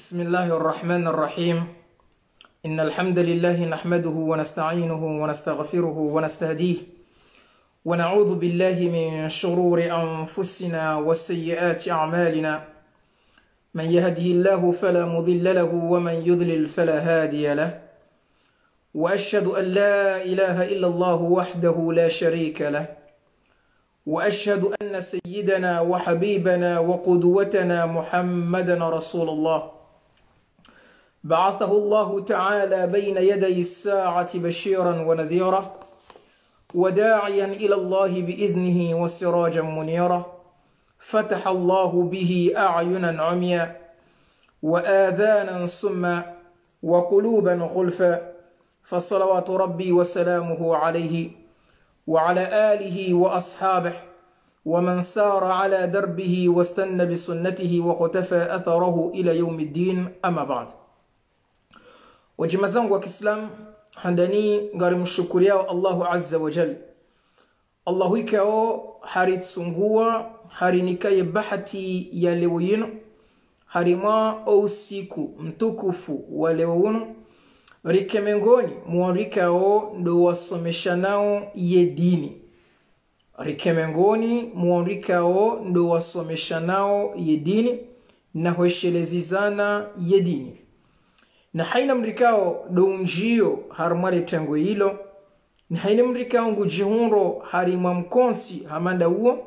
بسم الله الرحمن الرحيم. إن الحمد لله نحمده ونستعينه ونستغفره ونستهديه ونعوذ بالله من شرور أنفسنا وسيئات أعمالنا. من يهده الله فلا مضل له ومن يضلل فلا هادي له. وأشهد أن لا إله إلا الله وحده لا شريك له. وأشهد أن سيدنا وحبيبنا وقدوتنا محمدا رسول الله بعثه الله تعالى بين يدي الساعة بشيرا ونذيرا وداعيا إلى الله بإذنه وسراجا منيرا. فتح الله به أعينا عميا وآذانا صما وقلوبا غلفا. فصلوات ربي وسلامه عليه وعلى آله وأصحابه ومن سار على دربه واستنى بسنته وقتفى أثره إلى يوم الدين. أما بعد. Wajimazangu wa Kiislamu handani ngari mshukuria Allahu Azza wa Jal. Allahu ikao haritsungua harinikaye bahati ya leo yino harima usiku mtukufu wa leo yino rikemengoni muandikao ndo wasomeshanao ye dini. Rikemengoni muandikao ndo wasomeshanao ye dini na hweshelezizana ye dini. Na haina mrikao dounjio harumare tango hilo. Na haina mrikao ngujihunro harima mkonsi hamanda uo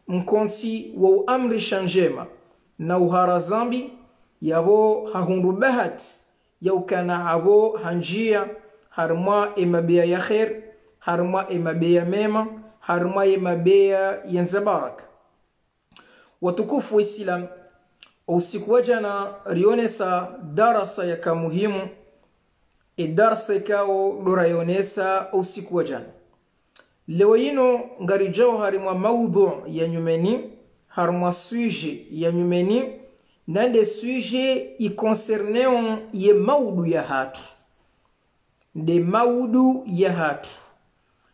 mkonsi wa uamrisha njema na uharazambi yabo hahunru bahati ya ukana habo hanjia harma emabea ya khair harma emabea mema harma emabea yanzabarak. Watukufu wa Islam, usiku wa jana rionesa darasa ya muhimu darasa ikao dorayonesa usiku wa jana. Leo yino ngarijao harima maudhu ya nyumeni harma sujet ya nyumeni nande sujet i concerneon ye maudu ya hatu de maudu ya hatu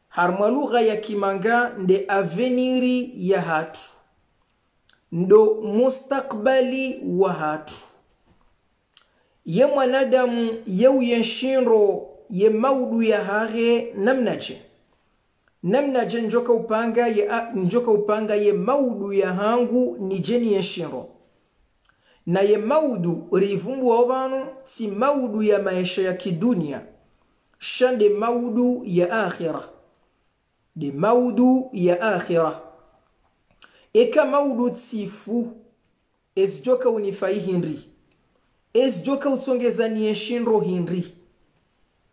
harma lugha ya kimanga nde aveniri ya hatu ndo mustakbali wa hatu ye mwanadamu yeu yenshinro ye maudu ya hare namnaje njoka upanga ye maudu ya hangu ni jeni yenshinro na ye maudu rivumbu wa obanu si maudu ya maisha ya kidunia shande maudu ya akhira de maudu ya akhira eka maudu tsifu esjoka unifai hinri esjoka utsongezani yenshinro hinri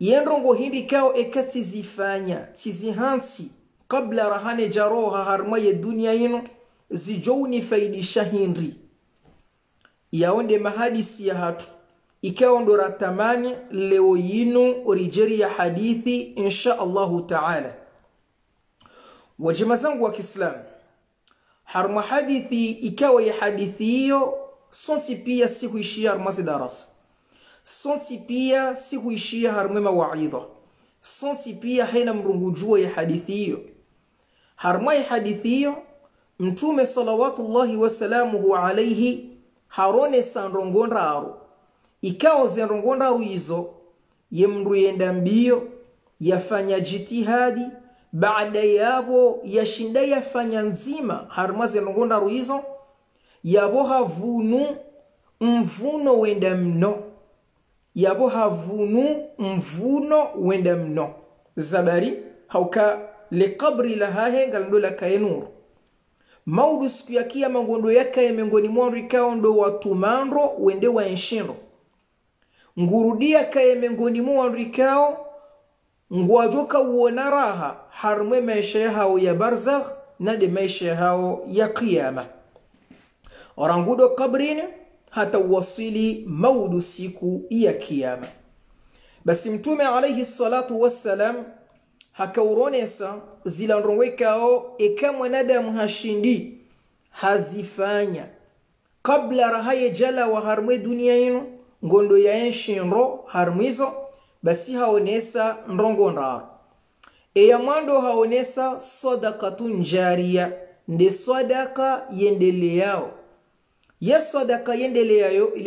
yenrongo hinri kao eka tizifanya tizihansi kabla rahane jaroha harma ye dunia yino zijo unifaidisha hinri yaonde mahadisi ya hatu ikao ndo ratamani leo yinu orijeri ya hadithi insha Allahu ta'ala. Wajimazangu wa Kiislamu, harma hadithi ikao ya hadithi hiyo sonti pia si huishia harmazi darasa, sonti pia si huishia harma mawaidha, sonti pia haina mrungujua ya hadithi hiyo. Harma ya hadithi hiyo Mtume salawatullahi wasalamuhu alayhi harone sanrongondaru ikao zenrongondaru hizo ye mndu yenda mbio yafanya jitihadi baada yabo yashinda yafanya nzima harma zenrongondaru hizo yabo havunu mvuno wenda mno yabo havunu mvuno wenda mno zabari hauka le qabri lahahe ngalando la kaenuru maudu siku ya kiyama ngondo yakaye mengoni mwarikao ndo watumandro wende wa enshinro ngurudia kaye mengoni mwarikao ngwajoka uona raha harmwe maisha hao ya barzakh na de maisha hao ya kiyama orangudo kabrini hata wasili maudu siku ya kiyama. Basi Mtume alayhi salatu wassalam hakauronesa zilanrowekao eka mwanadamu hashindi hazifanya kabla rahaye jala wa harmwe dunia ino ngondo ya enshinro harmwizo basi haonesa nrongondaro ya mwando haonesa sadaqatun jariya nde sadaka yendeleao ya sadaka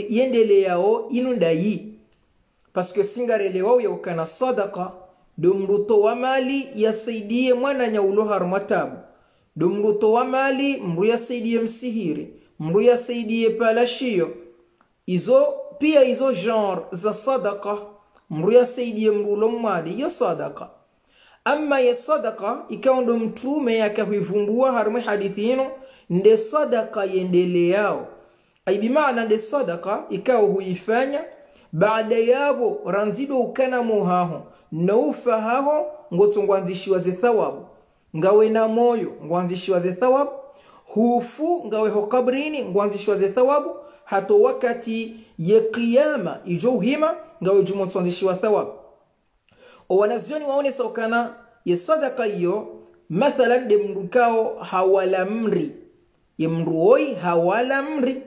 yendeleao inundayi parce que singarelewa ya ukana sadaka dumruto wa mali yasaidie mwana nyaulo harmatabu dumruto wa mali mru yasaidie msihiri mru yasaidie palashio izo pia izo genre za sadaka mru yasaidie mrulo mwadi ya sadaka amma ya sadaka ikawa ndo mtume akavivumbua harma hadithino nde sadaka yendeleao aibimaana nde sadaka ikawa huifanya baada yabo ranzido ukana muhaho na ufahaho ngotungwanzishiwa ze thawabu ngawe na moyo ngwanzishiwa ze thawabu hufu ngawe ho kabrini ngwanzishiwa ze thawabu hato wakati ye qiyama ijo hima ngawe jumotwanzishiwa thawabu wanazioni waone saukana ye sadaka hiyo mathalan de mrukao hawala mri ye mruoi hawala mri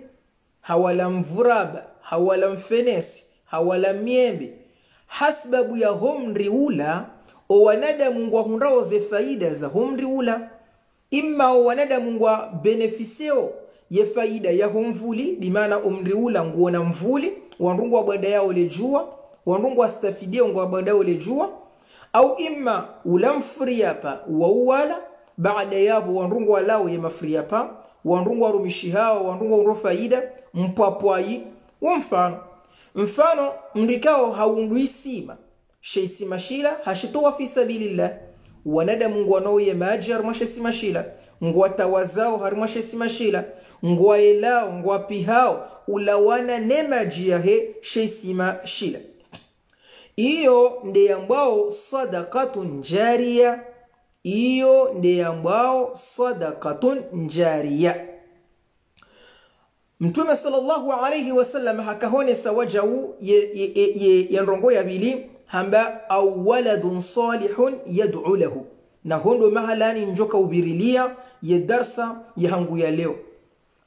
hawala mvuraba hawala mfenesi hawala miembe hasbabu ya homri ula o wanadamu ngwa hunrao ze faida za homri ula imma o wanadamu ngwa benefiseo ye faida ya homvuli bimana omri ula nguona mvuli wanrungu wa bada yao lejua wanrungu wa stafidia ngwa bada yao lejua au imma ula mfriapa wa uwala baada yabo wanrungu walao ye mafriapa wanrungu wa rumishihao wanrungu wa faida mpapwai mfano mrikao haunduisima sheisima shila hashitoa fi sabilillah wanadamu ngwanao ye maji harmashesima shila ngwatawazao harmashesima shila ngwaelao ngwapihao ulawana nemaji yahe sheisima shila iyo nde ambao sadaqatun jariya iyo nde ambao sadaqatun jariya Mtume sallallahu alayhi wasallam hakahone sawajau ye nrongo ya bili hamba au waladun salihun yad'u lahu na hondo mahalani njoka ubirilia ye darsa ya hangu ya leo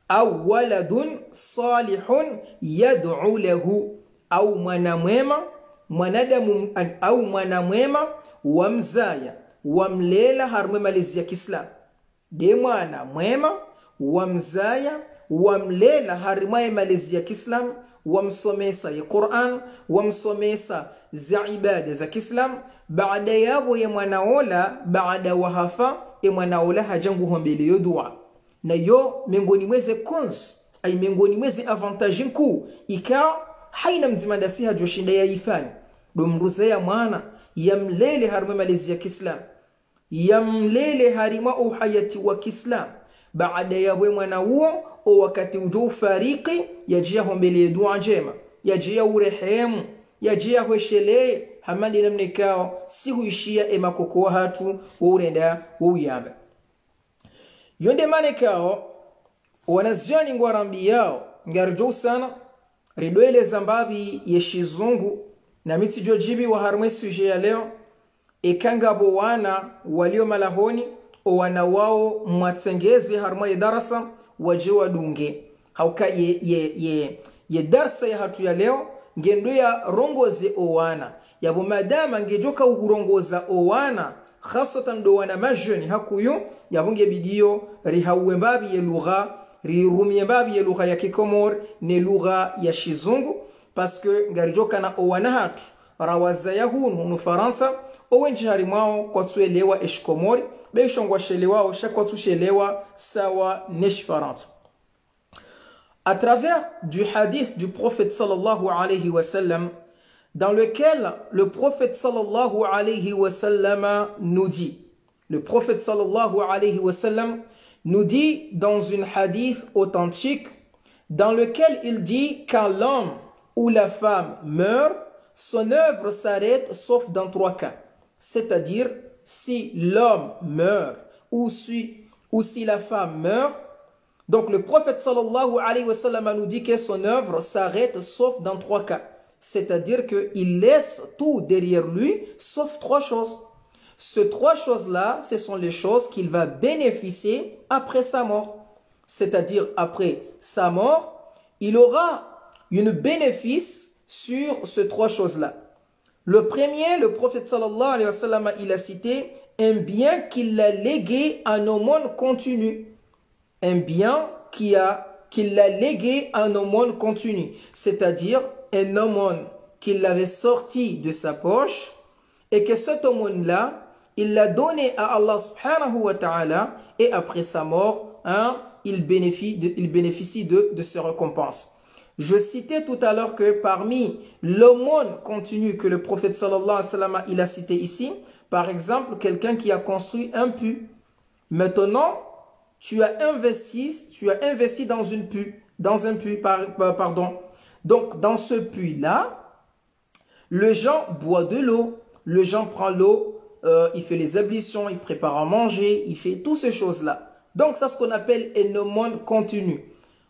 au waladun salihun yad'u lahu au mwanamwema mwanadamu au mwanamwema wamzaya wamlela harmema lezi ya Kiislamu de mwana mwema wamzaya wamlela harimaye malezi ya Kiislam wamsomesa ya Qur'an wamsomesa za ibada za Kiislam baada yabo ya mwanaola baada wahafa ya mwanaola hajangu hombele yo dua na yo miongoni mweze cons ay miongoni mweze avantage kuu ika haina mzimandasi hajoshinda ya ifani domruza ya mwana yamlele harima malezi ya Kiislam yamlele harima uhayati wa Kiislam baada ya mwana huo o wakati ujo fariki yajia hombele dua njema yajia urehemu yajia hweshele hamandi namnikao si huishia emakoko hatu urenda uyamba yonde manekao wanazioni ngwarambi yao ngarjo sana ridwele zambabi yeshizungu na mitijo jibi wa harmwe suje ya leo ekangabo wana walio malahoni o wana wao mwatengeze harmwe darasa wajewa dunge hauka ye darsa ya hatu ya leo ngendo ya rongoze owana yabo madama ngejoka urongoza owana khasatan do wana majeni hakuyo yabonge bidio rihawe mbabi ya lugha rirumye mbabi ya lugha ya Kikomor ne lugha ya Shizungu parce que ngarijoka na owana hatu rawaza ya hunu Faransa owenji harimao kwa tuelewa eshkomori beishongwa shelewa shakwa tushelewa sawa nesh Faransa. À travers du hadith du prophète sallallahu alayhi wa sallam dans lequel le prophète sallallahu alayhi wa sallam nous dit le prophète sallallahu alayhi wa sallam nous dit dans une hadith authentique dans lequel il dit quand l'homme ou la femme meurt son œuvre s'arrête sauf dans 3 cas c'est-à-dire si l'homme meurt ou si la femme meurt. Donc le prophète sallallahu alayhi wa sallam nous dit que son œuvre s'arrête sauf dans 3 cas. C'est-à-dire qu'il laisse tout derrière lui sauf 3 choses. Ces 3 choses-là, ce sont les choses qu'il va bénéficier après sa mort. C'est-à-dire après sa mort, il aura une bénéfice sur ces 3 choses-là. Le premier, le prophète sallallahu alayhi wa sallam, il a cité un bien qu'il a légué en aumône continue. Un bien qui qu'il l'a légué un aumône continu, c'est-à-dire un aumône qu'il avait sorti de sa poche et que cet aumône-là, il l'a donné à Allah subhanahu wa ta'ala et après sa mort, il bénéficie de ses récompenses. Je citais tout à l'heure que parmi l'aumône continue que le prophète sallallahu alayhi wa sallam il a cité ici, par exemple, quelqu'un qui a construit un puits. Maintenant, tu as investi dans un puits, pardon. Donc, dans ce puits-là, le gens boit de l'eau, le gens prend l'eau, il fait les ablutions, il prépare à manger, il fait toutes ces choses-là. Donc, c'est ce qu'on appelle un aumône continu.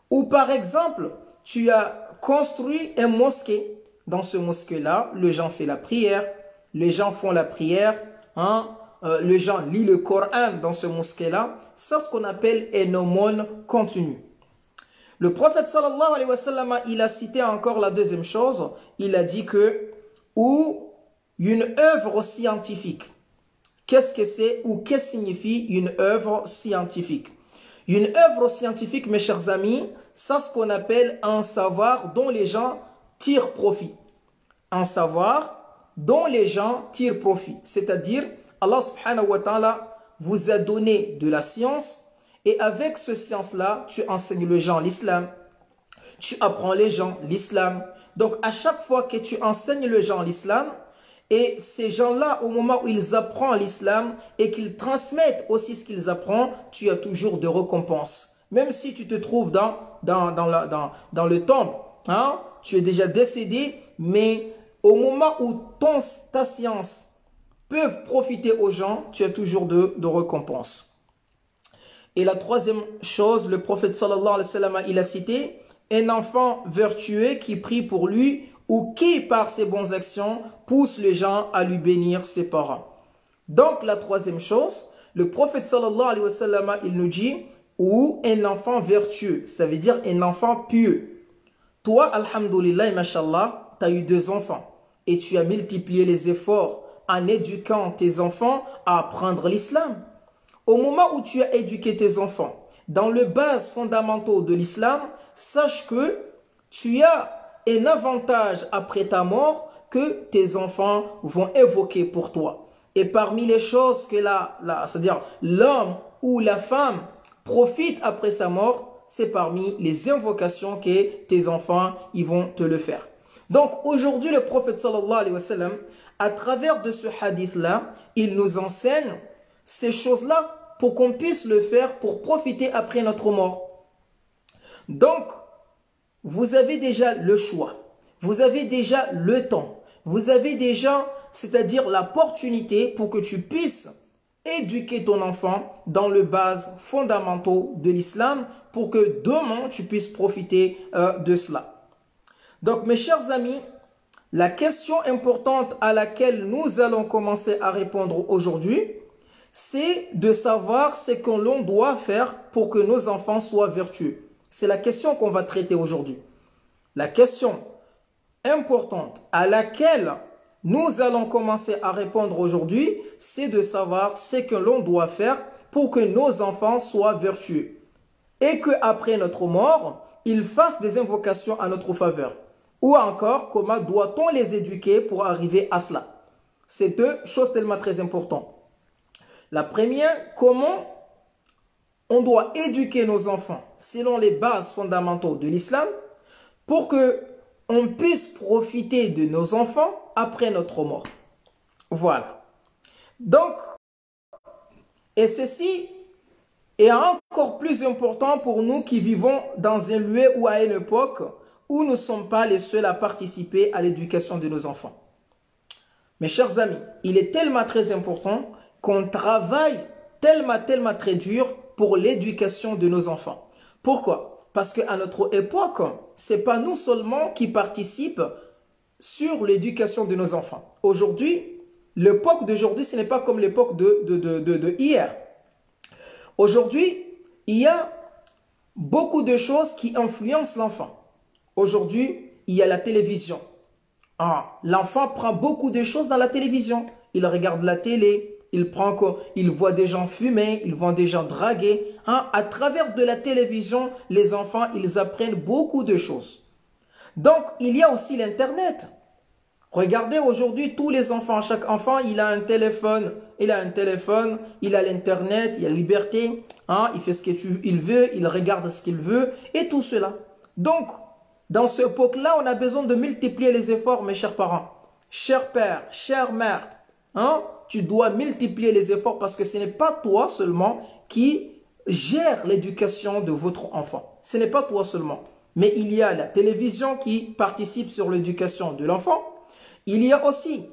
Ou par exemple, tu as construit un mosquée. Dans ce mosquée-là, les gens font la prière, les gens font la prière, les gens lisent le Coran dans ce mosquée-là. C'est ce qu'on appelle un aumône continu. Le prophète sallallahu alayhi wa sallam, il a cité encore la deuxième chose. Il a dit que, ou une œuvre scientifique. Qu'est-ce que c'est ou qu'est-ce que signifie une œuvre scientifique? Une œuvre scientifique, mes chers amis, c'est ce qu'on appelle un savoir dont les gens tirent profit. Un savoir dont les gens tirent profit. C'est-à-dire, Allah subhanahu wa ta'ala vous a donné de la science et avec ce science-là, tu enseignes les gens l'islam. Tu apprends les gens l'islam. Donc, à chaque fois que tu enseignes les gens l'islam, et ces gens-là, au moment où ils apprennent l'islam et qu'ils transmettent aussi ce qu'ils apprennent, tu as toujours de récompenses. Même si tu te trouves dans le tombe, tu es déjà décédé, mais au moment où ta science peut profiter aux gens, tu as toujours de récompenses. Et la troisième chose, le prophète sallallahu alayhi wa sallam, il a cité un enfant vertueux qui prie pour lui ou qui, par ses bonnes actions, pousse les gens à lui bénir ses parents. Donc, la troisième chose, le prophète sallallahu alayhi wa sallam, il nous dit, ou un enfant vertueux, ça veut dire un enfant pieux. Toi, alhamdoulilah, mashallah, tu as eu 2 enfants et tu as multiplié les efforts en éduquant tes enfants à apprendre l'islam. Au moment où tu as éduqué tes enfants dans les bases fondamentaux de l'islam, sache que tu as un avantage après ta mort que tes enfants vont évoquer pour toi. Et parmi les choses que c'est-à-dire l'homme ou la femme profite après sa mort, c'est parmi les invocations que tes enfants ils vont te le faire. Donc aujourd'hui le prophète sallallahu alayhi wa sallam, à travers de ce hadith-là, il nous enseigne ces choses-là pour qu'on puisse le faire pour profiter après notre mort. Donc, vous avez déjà le choix, vous avez déjà le temps, vous avez déjà, c'est-à-dire l'opportunité pour que tu puisses éduquer ton enfant dans les bases fondamentaux de l'islam pour que demain tu puisses profiter de cela. Donc mes chers amis, la question importante à laquelle nous allons commencer à répondre aujourd'hui, c'est de savoir ce que l'on doit faire pour que nos enfants soient vertueux. C'est la question qu'on va traiter aujourd'hui. La question importante à laquelle nous allons commencer à répondre aujourd'hui, c'est de savoir ce que l'on doit faire pour que nos enfants soient vertueux. Et qu'après notre mort, ils fassent des invocations à notre faveur. Ou encore, comment doit-on les éduquer pour arriver à cela? C'est 2 choses tellement très importantes. La première, comment on doit éduquer nos enfants selon les bases fondamentales de l'islam pour que on puisse profiter de nos enfants après notre mort. Voilà. Donc, et ceci est encore plus important pour nous qui vivons dans un lieu ou à une époque où nous ne sommes pas les seuls à participer à l'éducation de nos enfants. Mes chers amis, il est tellement très important qu'on travaille tellement très dur pour l'éducation de nos enfants. Pourquoi? Parce qu'à notre époque, ce n'est pas nous seulement qui participent sur l'éducation de nos enfants. Aujourd'hui, l'époque d'aujourd'hui, ce n'est pas comme l'époque de hier. Aujourd'hui, il y a beaucoup de choses qui influencent l'enfant. Aujourd'hui, il y a la télévision. L'enfant prend beaucoup de choses dans la télévision. Il regarde la télé, il voit des gens fumer, il voit des gens draguer. Hein? À travers de la télévision, les enfants, ils apprennent beaucoup de choses. Donc, il y a aussi l'Internet. Regardez aujourd'hui tous les enfants, chaque enfant il a un téléphone, il a l'internet, il a la liberté, hein, il fait ce qu'il veut, il regarde ce qu'il veut et tout cela. Donc, dans cette époque-là, on a besoin de multiplier les efforts, mes chers parents. Chers pères, chères mères, hein, tu dois multiplier les efforts parce que ce n'est pas toi seulement qui gère l'éducation de votre enfant. Ce n'est pas toi seulement. Mais il y a la télévision qui participe sur l'éducation de l'enfant. Il y a aussi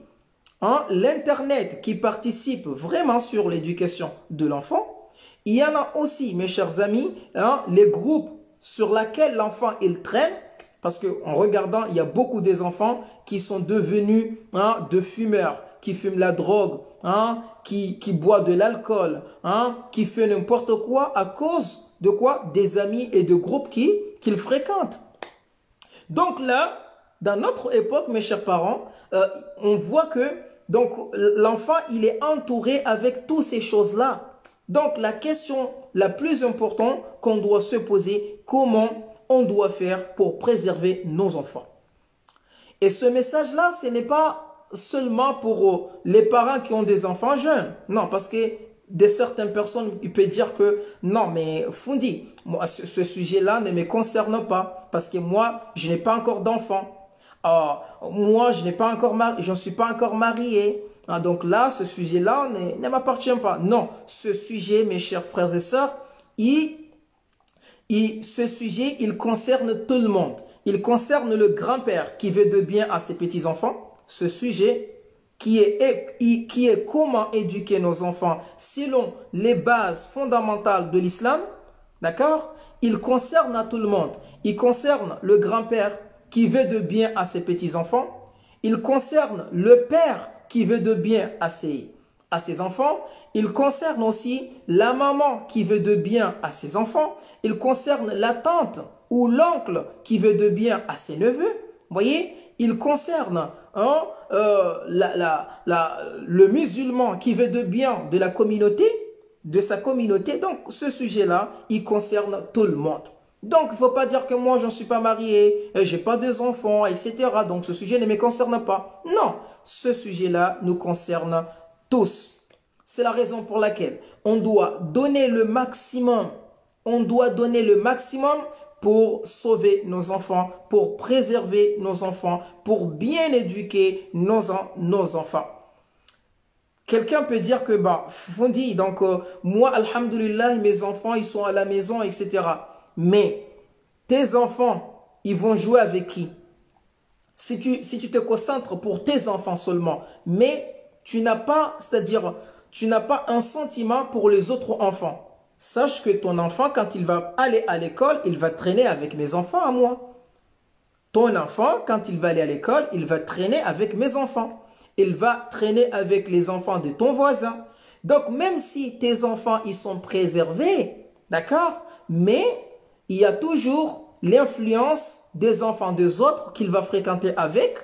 hein, l'Internet qui participe vraiment sur l'éducation de l'enfant. Il y en a aussi, mes chers amis, hein, les groupes sur lesquels l'enfant il traîne. Parce qu'en regardant, il y a beaucoup des enfants qui sont devenus hein, de fumeurs, qui fument la drogue, hein, qui boivent de l'alcool, hein, qui font n'importe quoi à cause de quoi? Des amis et de groupes qu'ils fréquentent. Donc là, dans notre époque, mes chers parents, on voit que donc l'enfant, il est entouré avec toutes ces choses-là. Donc la question la plus importante qu'on doit se poser, comment on doit faire pour préserver nos enfants. Et ce message-là, ce n'est pas seulement pour les parents qui ont des enfants jeunes. Non, parce que certaines personnes, ils peuvent dire que non, mais Fundi, moi, ce sujet-là ne me concerne pas parce que moi, je n'ai pas encore d'enfant. Moi, je ne suis pas encore marié. Donc là, ce sujet-là ne m'appartient pas. Non, ce sujet, mes chers frères et sœurs, ce sujet, il concerne tout le monde. Il concerne le grand-père qui veut de bien à ses petits-enfants. Ce sujet qui est comment éduquer nos enfants selon les bases fondamentales de l'islam. D'accord? Il concerne à tout le monde. Il concerne le grand-père qui veut de bien à ses petits-enfants. Il concerne le père qui veut de bien à ses enfants. Il concerne aussi la maman qui veut de bien à ses enfants. Il concerne la tante ou l'oncle qui veut de bien à ses neveux. Vous voyez, il concerne hein, le musulman qui veut de bien de la communauté, de sa communauté. Donc, ce sujet-là, il concerne tout le monde. Donc, il ne faut pas dire que moi, je ne suis pas marié, je n'ai pas d'enfants, etc. Donc, ce sujet ne me concerne pas. Non, ce sujet-là nous concerne tous. C'est la raison pour laquelle on doit donner le maximum. On doit donner le maximum pour sauver nos enfants, pour préserver nos enfants, pour bien éduquer nos enfants. Quelqu'un peut dire que, Fundi, donc moi, alhamdulillah, mes enfants, ils sont à la maison, etc. Mais tes enfants, ils vont jouer avec qui? Si tu te concentres pour tes enfants seulement, mais tu n'as pas, c'est-à-dire, tu n'as pas un sentiment pour les autres enfants. Sache que ton enfant, quand il va aller à l'école, il va traîner avec mes enfants à moi. Ton enfant, quand il va aller à l'école, il va traîner avec mes enfants. Il va traîner avec les enfants de ton voisin. Donc, même si tes enfants, ils sont préservés, d'accord? Mais il y a toujours l'influence des enfants des autres qu'il va fréquenter avec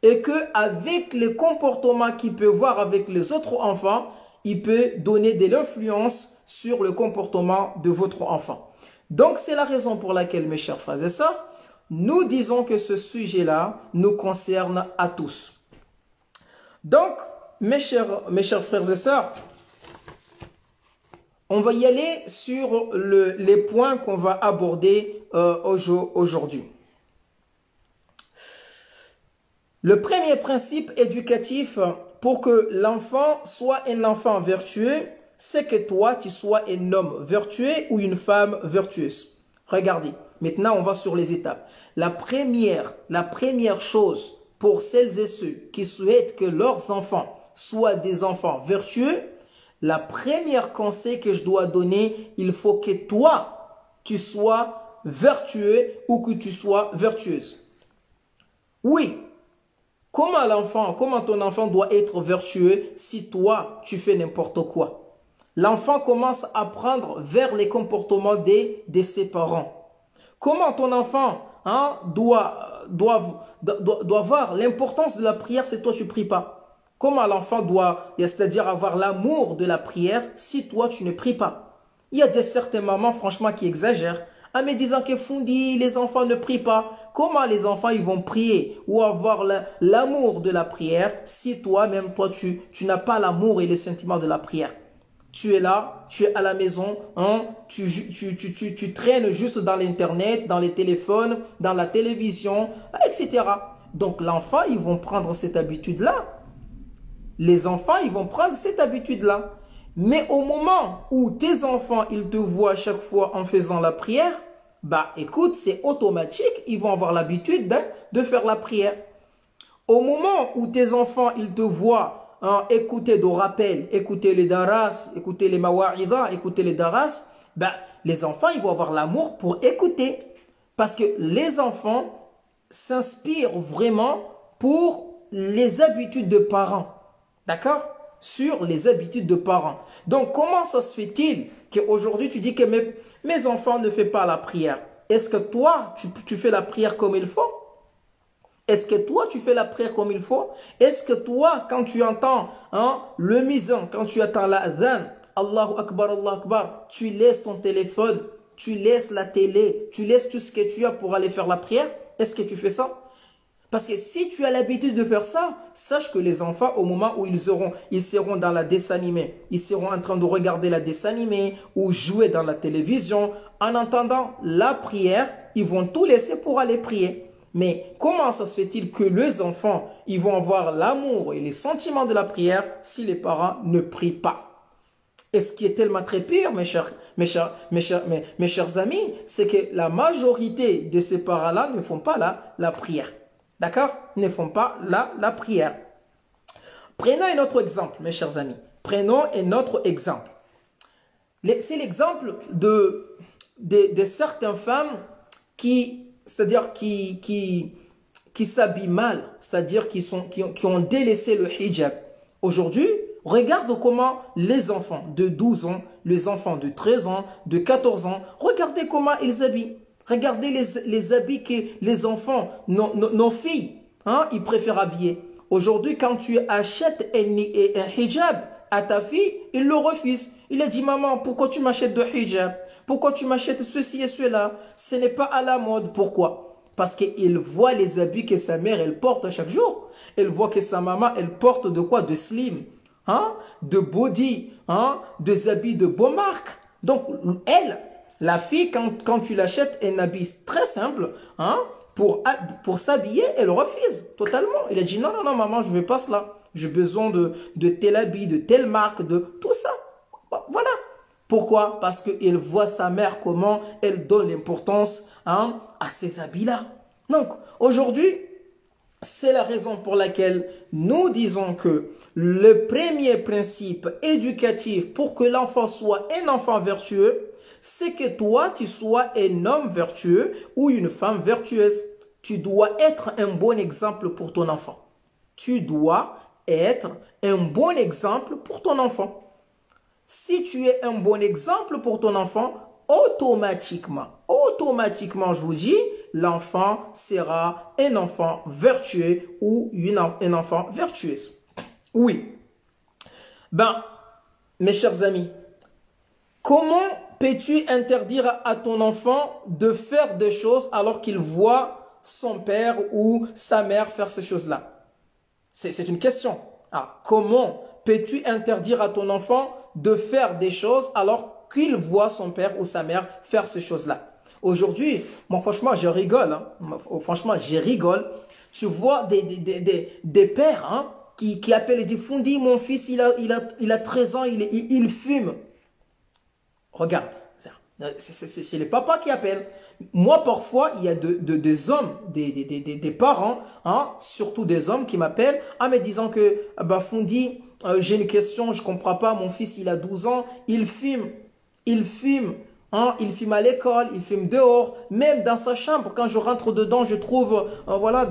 et qu'avec les comportements qu'il peut voir avec les autres enfants, il peut donner de l'influence sur le comportement de votre enfant. Donc, c'est la raison pour laquelle, mes chers frères et sœurs, nous disons que ce sujet-là nous concerne à tous. Donc, mes chers frères et sœurs, on va y aller sur les points qu'on va aborder aujourd'hui. Le premier principe éducatif pour que l'enfant soit un enfant vertueux, c'est que toi, tu sois un homme vertueux ou une femme vertueuse. Regardez, maintenant on va sur les étapes. La première chose pour celles et ceux qui souhaitent que leurs enfants soient des enfants vertueux, la première conseil que je dois donner, il faut que toi, tu sois vertueux ou que tu sois vertueuse. Oui. Comment ton enfant doit être vertueux si toi, tu fais n'importe quoi? L'enfant commence à prendre vers les comportements de ses parents. Comment ton enfant doit voir l'importance de la prière si toi, tu ne pries pas? Comment l'enfant doit, c'est-à-dire avoir l'amour de la prière si toi tu ne pries pas? Il y a certaines mamans franchement qui exagèrent en me disant que Fundi, les enfants ne prient pas. Comment les enfants ils vont prier ou avoir l'amour de la prière si toi-même, tu n'as pas l'amour et le sentiment de la prière? Tu es là, tu es à la maison, hein, tu traînes juste dans l'internet, dans les téléphones, dans la télévision, etc. Donc l'enfant, ils vont prendre cette habitude-là. Les enfants, ils vont prendre cette habitude-là. Mais au moment où tes enfants, ils te voient chaque fois en faisant la prière, bah écoute, c'est automatique, ils vont avoir l'habitude de faire la prière. Au moment où tes enfants, ils te voient écouter de rappels, écouter les daras, écouter les mawa'idha, écouter les daras, bah, les enfants, ils vont avoir l'amour pour écouter. Parce que les enfants s'inspirent vraiment pour les habitudes de parents. D'accord? Sur les habitudes de parents. Donc, comment ça se fait-il qu'aujourd'hui, tu dis que mes enfants ne font pas la prière? Est-ce que toi, tu fais la prière comme il faut? Est-ce que toi, tu fais la prière comme il faut? Est-ce que toi, quand tu entends le muezzin, quand tu attends l'adhan, Allahu Akbar, tu laisses ton téléphone, tu laisses la télé, tu laisses tout ce que tu as pour aller faire la prière? Est-ce que tu fais ça? Parce que si tu as l'habitude de faire ça, sache que les enfants, au moment où ils seront dans la dessin animé, ils seront en train de regarder la dessin animé ou jouer dans la télévision, en entendant la prière, ils vont tout laisser pour aller prier. Mais comment ça se fait-il que les enfants, ils vont avoir l'amour et les sentiments de la prière si les parents ne prient pas? Et ce qui est tellement très pire, mes chers amis, c'est que la majorité de ces parents-là ne font pas la prière. D'accord? Ne font pas la prière. Prenons un autre exemple, mes chers amis. Prenons un autre exemple. C'est l'exemple de certaines femmes qui s'habillent mal, c'est-à-dire qui ont délaissé le hijab. Aujourd'hui, regarde comment les enfants de 12 ans, les enfants de 13 ans, de 14 ans, regardez comment ils habillent. Regardez les habits que les enfants, nos filles, ils préfèrent habiller. Aujourd'hui, quand tu achètes un hijab à ta fille, il le refuse. Il a dit, maman, pourquoi tu m'achètes de hijab? Pourquoi tu m'achètes ceci et cela? Ce n'est pas à la mode. Pourquoi? Parce qu'il voit les habits que sa mère, elle porte chaque jour. Elle voit que sa maman, elle porte de quoi? De slim, de body, des habits de bonne marque. Donc, la fille, quand tu l'achètes un habit très simple, pour s'habiller, elle refuse totalement. Elle a dit non, maman, je ne veux pas cela. J'ai besoin de tel habit, de telle marque, de tout ça. Voilà. Pourquoi? Parce qu'elle voit sa mère comment elle donne l'importance à ces habits-là. Donc, aujourd'hui, c'est la raison pour laquelle nous disons que le premier principe éducatif pour que l'enfant soit un enfant vertueux, c'est que toi, tu sois un homme vertueux ou une femme vertueuse. Tu dois être un bon exemple pour ton enfant. Tu dois être un bon exemple pour ton enfant. Si tu es un bon exemple pour ton enfant, automatiquement, je vous dis, l'enfant sera un enfant vertueux ou un enfant vertueuse. Oui. Mes chers amis, comment peux-tu interdire à ton enfant de faire des choses alors qu'il voit son père ou sa mère faire ces choses-là? C'est une question. Comment peux-tu interdire à ton enfant de faire des choses alors qu'il voit son père ou sa mère faire ces choses-là? Aujourd'hui, moi franchement, je rigole. Franchement, je rigole. Tu vois des pères qui appellent et disent, Fundi, mon fils, il a 13 ans, il fume. Regarde, c'est les papas qui appellent. Moi, parfois, il y a des hommes, des parents, surtout des hommes qui m'appellent en me disant que, Fundi, j'ai une question, je ne comprends pas, mon fils, il a 12 ans, il fume, il fume à l'école, il fume dehors, même dans sa chambre, quand je rentre dedans, je trouve,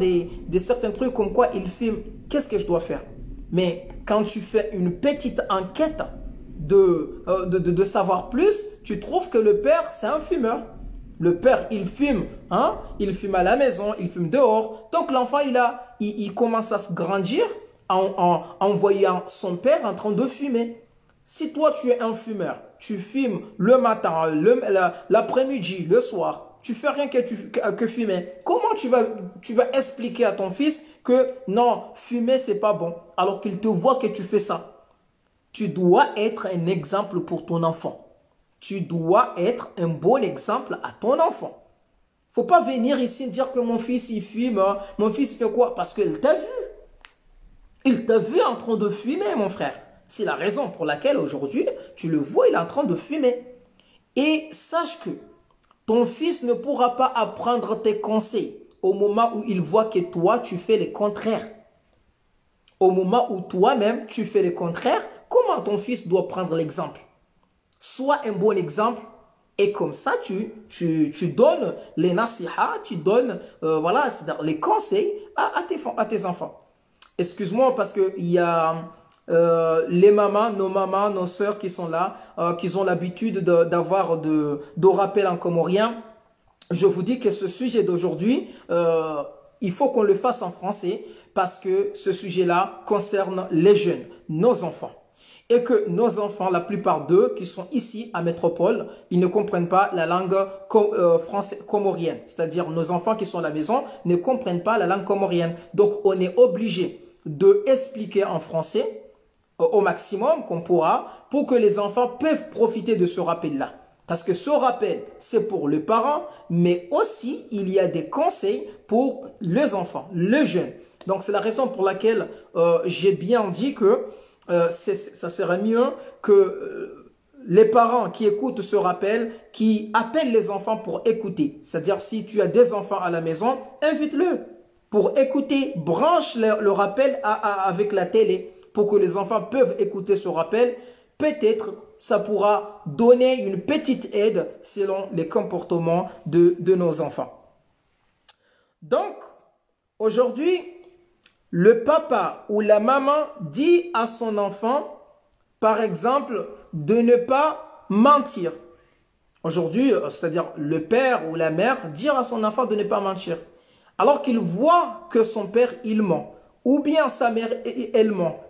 des certains trucs comme quoi il fume. Qu'est-ce que je dois faire? Mais quand tu fais une petite enquête de savoir plus, tu trouves que le père, c'est un fumeur. Le père, il fume, il fume à la maison, il fume dehors. Donc l'enfant, il commence à se grandir en voyant son père en train de fumer. Si toi tu es un fumeur, tu fumes le matin, l'après-midi, le soir, tu fais rien que fumer, comment tu vas expliquer à ton fils que non, fumer c'est pas bon, alors qu'il te voit que tu fais ça? Tu dois être un exemple pour ton enfant. Tu dois être un bon exemple à ton enfant. Faut pas venir ici dire que mon fils il fume, hein. Mon fils fait quoi? Parce qu'il t'a vu. Il t'a vu en train de fumer, mon frère. C'est la raison pour laquelle aujourd'hui, tu le vois, il est en train de fumer. Et sache que ton fils ne pourra pas apprendre tes conseils au moment où il voit que toi, tu fais le contraire. Au moment où toi-même, tu fais le contraire, comment ton fils doit prendre l'exemple? Sois un bon exemple et comme ça, tu donnes les nasiha, tu donnes voilà, c'est-à-dire les conseils à tes enfants. Excuse-moi parce qu'il y a les mamans, nos sœurs qui sont là, qui ont l'habitude d'avoir de rappels en comorien. Je vous dis que ce sujet d'aujourd'hui, il faut qu'on le fasse en français parce que ce sujet-là concerne les jeunes, nos enfants. Et que nos enfants, la plupart d'eux qui sont ici à Métropole, ils ne comprennent pas la langue française comorienne. C'est-à-dire nos enfants qui sont à la maison ne comprennent pas la langue comorienne. Donc on est obligé de expliquer en français au maximum qu'on pourra pour que les enfants peuvent profiter de ce rappel-là. Parce que ce rappel, c'est pour les parents, mais aussi il y a des conseils pour les enfants, les jeunes. Donc c'est la raison pour laquelle j'ai bien dit que ça serait mieux que les parents qui écoutent ce rappel, qui appellent les enfants pour écouter. C'est-à-dire si tu as des enfants à la maison, invite-le pour écouter, branche le rappel avec la télé pour que les enfants peuvent écouter ce rappel. Peut-être ça pourra donner une petite aide selon les comportements de nos enfants. Donc, aujourd'hui, le papa ou la maman dit à son enfant, par exemple, de ne pas mentir. Aujourd'hui, c'est-à-dire le père ou la mère dire à son enfant de ne pas mentir. Alors qu'il voit que son père, il ment. Ou bien sa mère, elle ment.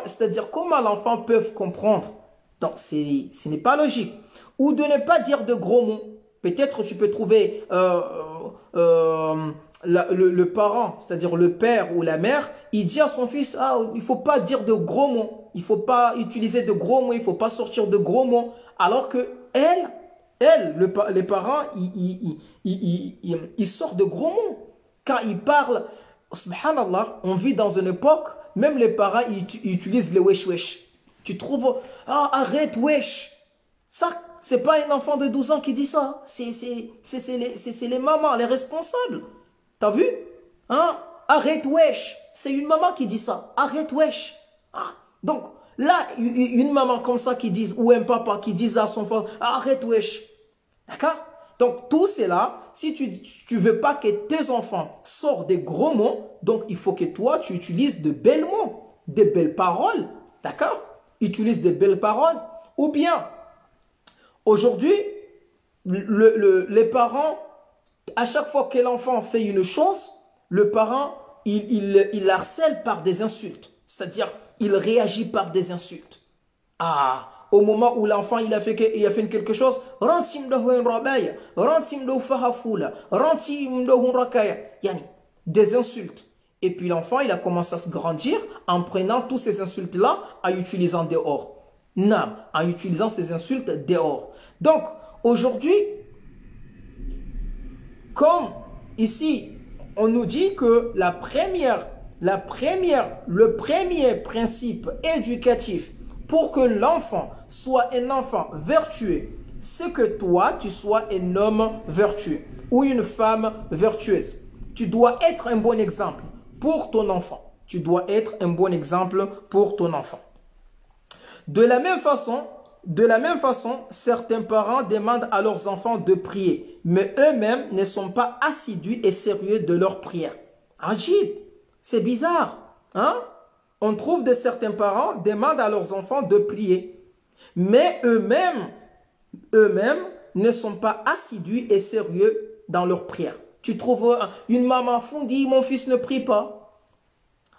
C'est-à-dire comment l'enfant peut comprendre? Donc, ce n'est pas logique. Ou de ne pas dire de gros mots. Peut-être tu peux trouver le parent, c'est-à-dire le père ou la mère, il dit à son fils, il ne faut pas dire de gros mots. Il ne faut pas utiliser de gros mots. Il ne faut pas sortir de gros mots. Alors que les parents, ils sortent de gros mots. Quand ils parlent, subhanallah, on vit dans une époque, même les parents, ils utilisent le wesh wesh. Tu trouves, arrête wesh. Ça, c'est pas un enfant de 12 ans qui dit ça. C'est les mamans, les responsables. T'as vu? Hein? Arrête wesh. C'est une maman qui dit ça. Arrête wesh. Donc, là, une maman comme ça qui dit, ou un papa qui dit à son enfant, arrête wesh. D'accord? Donc, tout cela, si tu veux pas que tes enfants sortent des gros mots, donc il faut que toi, tu utilises de belles mots, de belles paroles. D'accord? Utilise de belles paroles. Ou bien, aujourd'hui, les parents, à chaque fois que l'enfant fait une chose, le parent, il harcèle par des insultes. C'est-à-dire, il réagit par des insultes. Au moment où l'enfant il a fait quelque chose, des insultes. Et puis l'enfant il a commencé à se grandir en prenant tous ces insultes-là en utilisant dehors. En utilisant ces insultes dehors. Donc aujourd'hui, comme ici on nous dit que le premier principe éducatif pour que l'enfant soit un enfant vertueux, c'est que toi, tu sois un homme vertueux ou une femme vertueuse. Tu dois être un bon exemple pour ton enfant. Tu dois être un bon exemple pour ton enfant. De la même façon, certains parents demandent à leurs enfants de prier, mais eux-mêmes ne sont pas assidus et sérieux de leur prière. Ajib, c'est bizarre, hein? On trouve que certains parents demandent à leurs enfants de prier, mais eux-mêmes ne sont pas assidus et sérieux dans leur prière. Tu trouves une maman fondue, mon fils ne prie pas.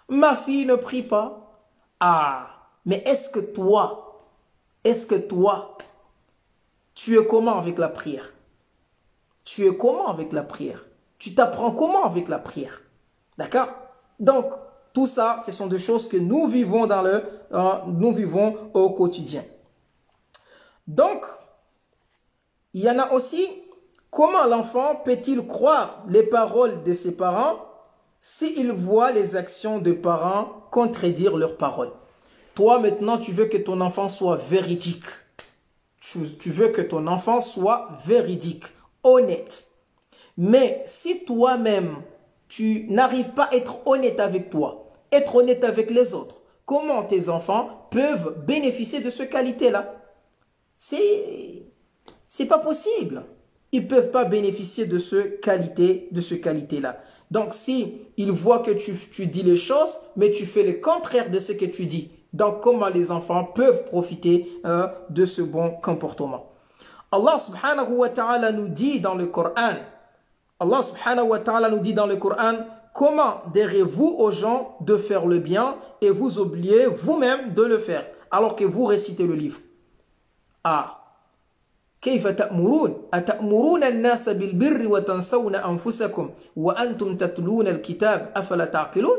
Ma fille ne prie pas. Ah, mais est-ce que toi, tu es comment avec la prière? Tu es comment avec la prière? Tu t'apprends comment avec la prière? D'accord? Donc, tout ça, ce sont des choses que nous vivons nous vivons au quotidien. Donc, il y en a aussi, comment l'enfant peut-il croire les paroles de ses parents s'il voit les actions des parents contredire leurs paroles? Toi, maintenant, tu veux que ton enfant soit véridique. Tu veux que ton enfant soit véridique, honnête. Mais si toi-même, tu n'arrives pas à être honnête avec toi, être honnête avec les autres, comment tes enfants peuvent bénéficier de cette qualité-là? C'est pas possible. Ils ne peuvent pas bénéficier de ce qualité-là. Donc, si ils voient que tu dis les choses, mais tu fais le contraire de ce que tu dis, donc comment les enfants peuvent profiter de ce bon comportement? Allah subhanahu wa ta'ala nous dit dans le Coran, comment direz-vous aux gens de faire le bien et vous oubliez vous-même de le faire, alors que vous récitez le livre? Ah, كيف تأمرون أتأمرون الناس بالبر وتنسون أنفسكم وأنتم تتلون الكتاب أفلا تعقلون?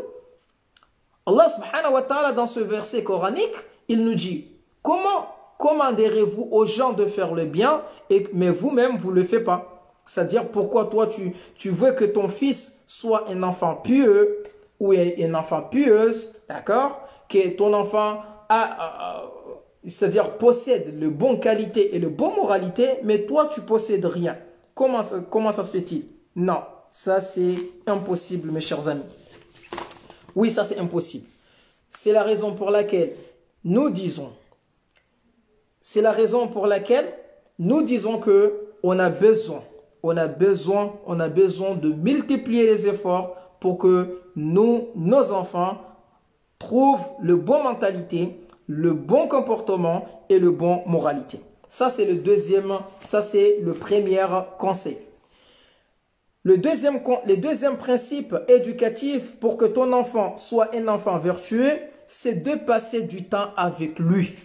Allah subhanahu wa ta'ala dans ce verset coranique, il nous dit, comment commanderez-vous aux gens de faire le bien, mais vous-même vous ne le faites pas? C'est-à-dire, pourquoi toi tu veux que ton fils soit un enfant pieux ou une enfant pieuse, d'accord? Que ton enfant c'est-à-dire possède le bon qualité et le bon moralité, mais toi tu possèdes rien. Comment ça se fait-il? Non, ça c'est impossible, mes chers amis. Oui, ça c'est impossible. C'est la raison pour laquelle nous disons que on a besoin de multiplier les efforts pour que nos enfants trouvent le bon mentalité, le bon comportement et le bon moralité. Ça c'est le premier conseil. Le deuxième principe éducatif pour que ton enfant soit un enfant vertueux, c'est de passer du temps avec lui.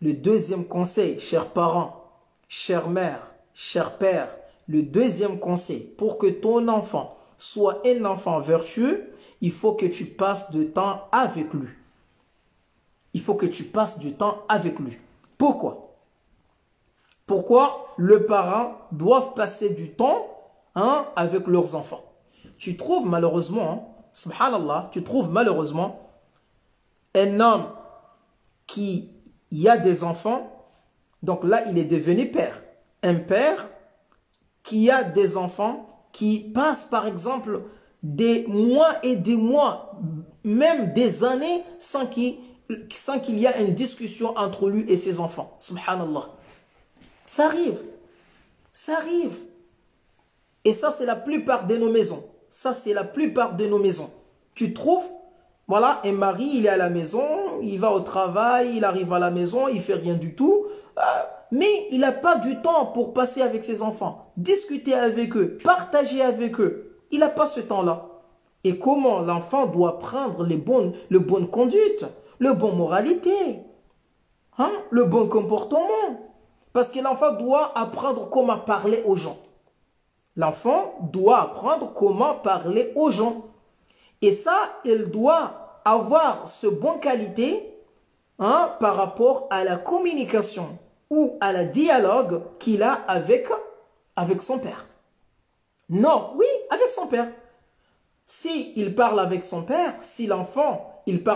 Le deuxième conseil, chers parents, chères mères, chers pères, le deuxième conseil pour que ton enfant soit un enfant vertueux, il faut que tu passes du temps avec lui. Il faut que tu passes du temps avec lui. Pourquoi? Pourquoi les parents doivent passer du temps avec leurs enfants? Tu trouves malheureusement, subhanallah, un homme qui a des enfants, donc là il est devenu père. Un père qui a des enfants qui passent par exemple des mois et des mois, même des années sans qu'il y ait une discussion entre lui et ses enfants. Subhanallah. Ça arrive. Ça arrive. Et ça, c'est la plupart de nos maisons. Ça, c'est la plupart de nos maisons. Tu trouves, voilà, un mari, il est à la maison, il va au travail, il arrive à la maison, il fait rien du tout. Mais il n'a pas du temps pour passer avec ses enfants, discuter avec eux, partager avec eux. Il n'a pas ce temps-là. Et comment l'enfant doit prendre les bonnes conduites, le bon moralité, le bon comportement. Parce que l'enfant doit apprendre comment parler aux gens. L'enfant doit apprendre comment parler aux gens. Et ça, il doit avoir ce bon qualité par rapport à la communication ou à la dialogue qu'il a avec son père. Non, oui, avec son père. Si l'enfant parle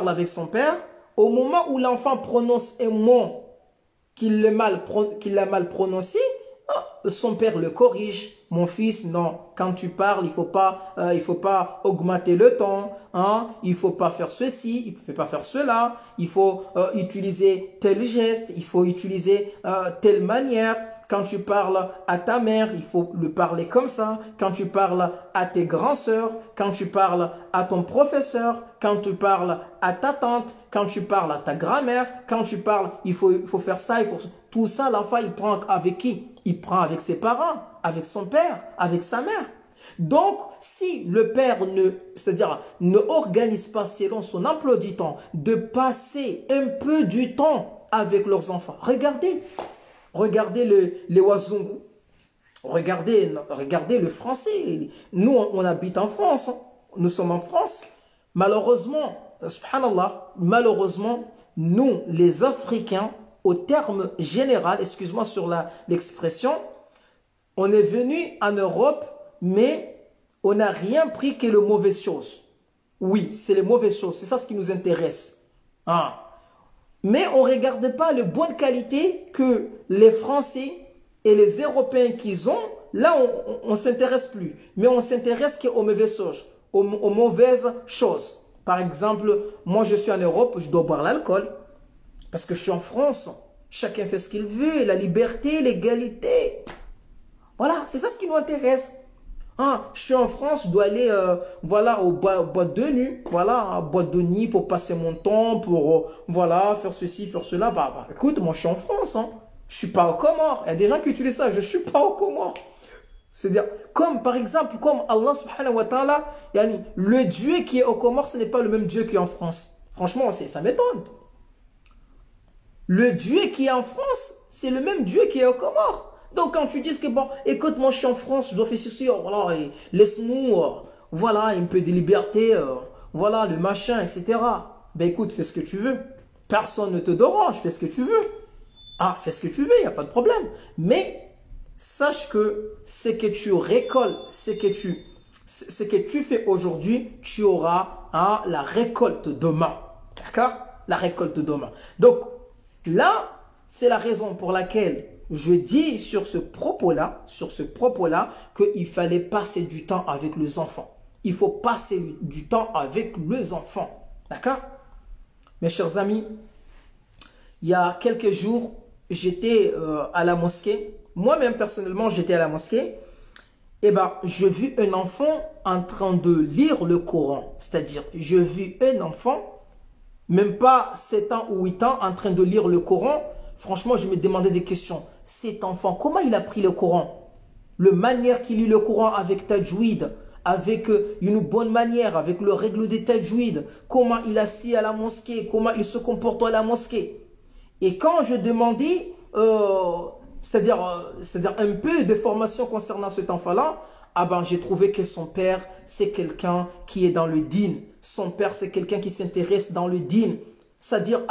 avec son père, au moment où l'enfant prononce un mot qu'il a mal prononcé, son père le corrige. Mon fils, non, quand tu parles, il faut pas augmenter le ton, il faut pas faire ceci, il faut pas faire cela, il faut utiliser tel geste, il faut utiliser telle manière. Quand tu parles à ta mère, il faut le parler comme ça. Quand tu parles à tes grands sœurs, quand tu parles à ton professeur, quand tu parles à ta tante, quand tu parles à ta grand-mère, quand tu parles, il faut faire ça, tout ça, l'enfant, il prend avec qui? Il prend avec ses parents, avec son père, avec sa mère. Donc, si le père c'est-à-dire ne organise pas selon son emploi du temps, de passer un peu du temps avec leurs enfants. Regardez les Wazungu, regardez le français. Nous, on habite en France, hein. Nous sommes en France. Malheureusement, subhanallah, malheureusement, nous, les Africains, au terme général, excuse-moi sur l'expression, on est venu en Europe, mais on n'a rien pris que les mauvaises choses. Oui, c'est les mauvaises choses, c'est ça ce qui nous intéresse. Ah. Mais on ne regarde pas les bonnes qualités que les Français et les Européens qu'ils ont. Là, on ne s'intéresse plus, mais on s'intéresse qu'aux mauvaises choses, aux mauvaises choses. Par exemple, moi je suis en Europe, je dois boire l'alcool. Parce que je suis en France, chacun fait ce qu'il veut, la liberté, l'égalité. Voilà, c'est ça ce qui nous intéresse. Ah, je suis en France, je dois aller voilà, aux boîtes de nuit, voilà, à boîte de nuit pour passer mon temps, pour voilà, faire ceci, faire cela. Écoute, moi je suis en France, hein. Je ne suis pas aux Comores. Il y a des gens qui utilisent ça, je ne suis pas aux Comores. C'est-à-dire, comme par exemple, comme Allah subhanahu wa ta'ala, le Dieu qui est aux Comores, ce n'est pas le même Dieu qui est en France. Franchement, ça m'étonne. Le Dieu qui est en France, c'est le même Dieu qui est aux Comores. Donc quand tu dis que, bon, écoute, moi je suis en France, je dois faire ceci, voilà, laisse-nous, voilà, un peu de liberté, voilà, le machin, etc. Ben écoute, fais ce que tu veux. Personne ne te dérange, fais ce que tu veux. Ah, fais ce que tu veux, il n'y a pas de problème. Mais sache que ce que tu récoltes, ce que tu fais aujourd'hui, tu auras la récolte demain. D'accord? La récolte demain. Donc, là, c'est la raison pour laquelle je dis sur ce propos-là, qu'il fallait passer du temps avec les enfants. Il faut passer du temps avec les enfants. D'accord? Mes chers amis, il y a quelques jours, j'étais à la mosquée. Moi-même, personnellement, j'étais à la mosquée. Et j'ai vu un enfant en train de lire le Coran. C'est-à-dire, j'ai vu un enfant, même pas 7 ans ou 8 ans, en train de lire le Coran. Franchement, je me demandais des questions. Cet enfant, comment il a pris le Coran? La manière qu'il lit le Coran avec tajwid, avec une bonne manière, avec le règle de tajwid, comment il assis à la mosquée, comment il se comporte à la mosquée. Et quand je demandais, c'est-à-dire un peu de formation concernant cet enfant-là, j'ai trouvé que son père, c'est quelqu'un qui est dans le dîn. Son père, c'est quelqu'un qui s'intéresse dans le dîn. C'est-à-dire,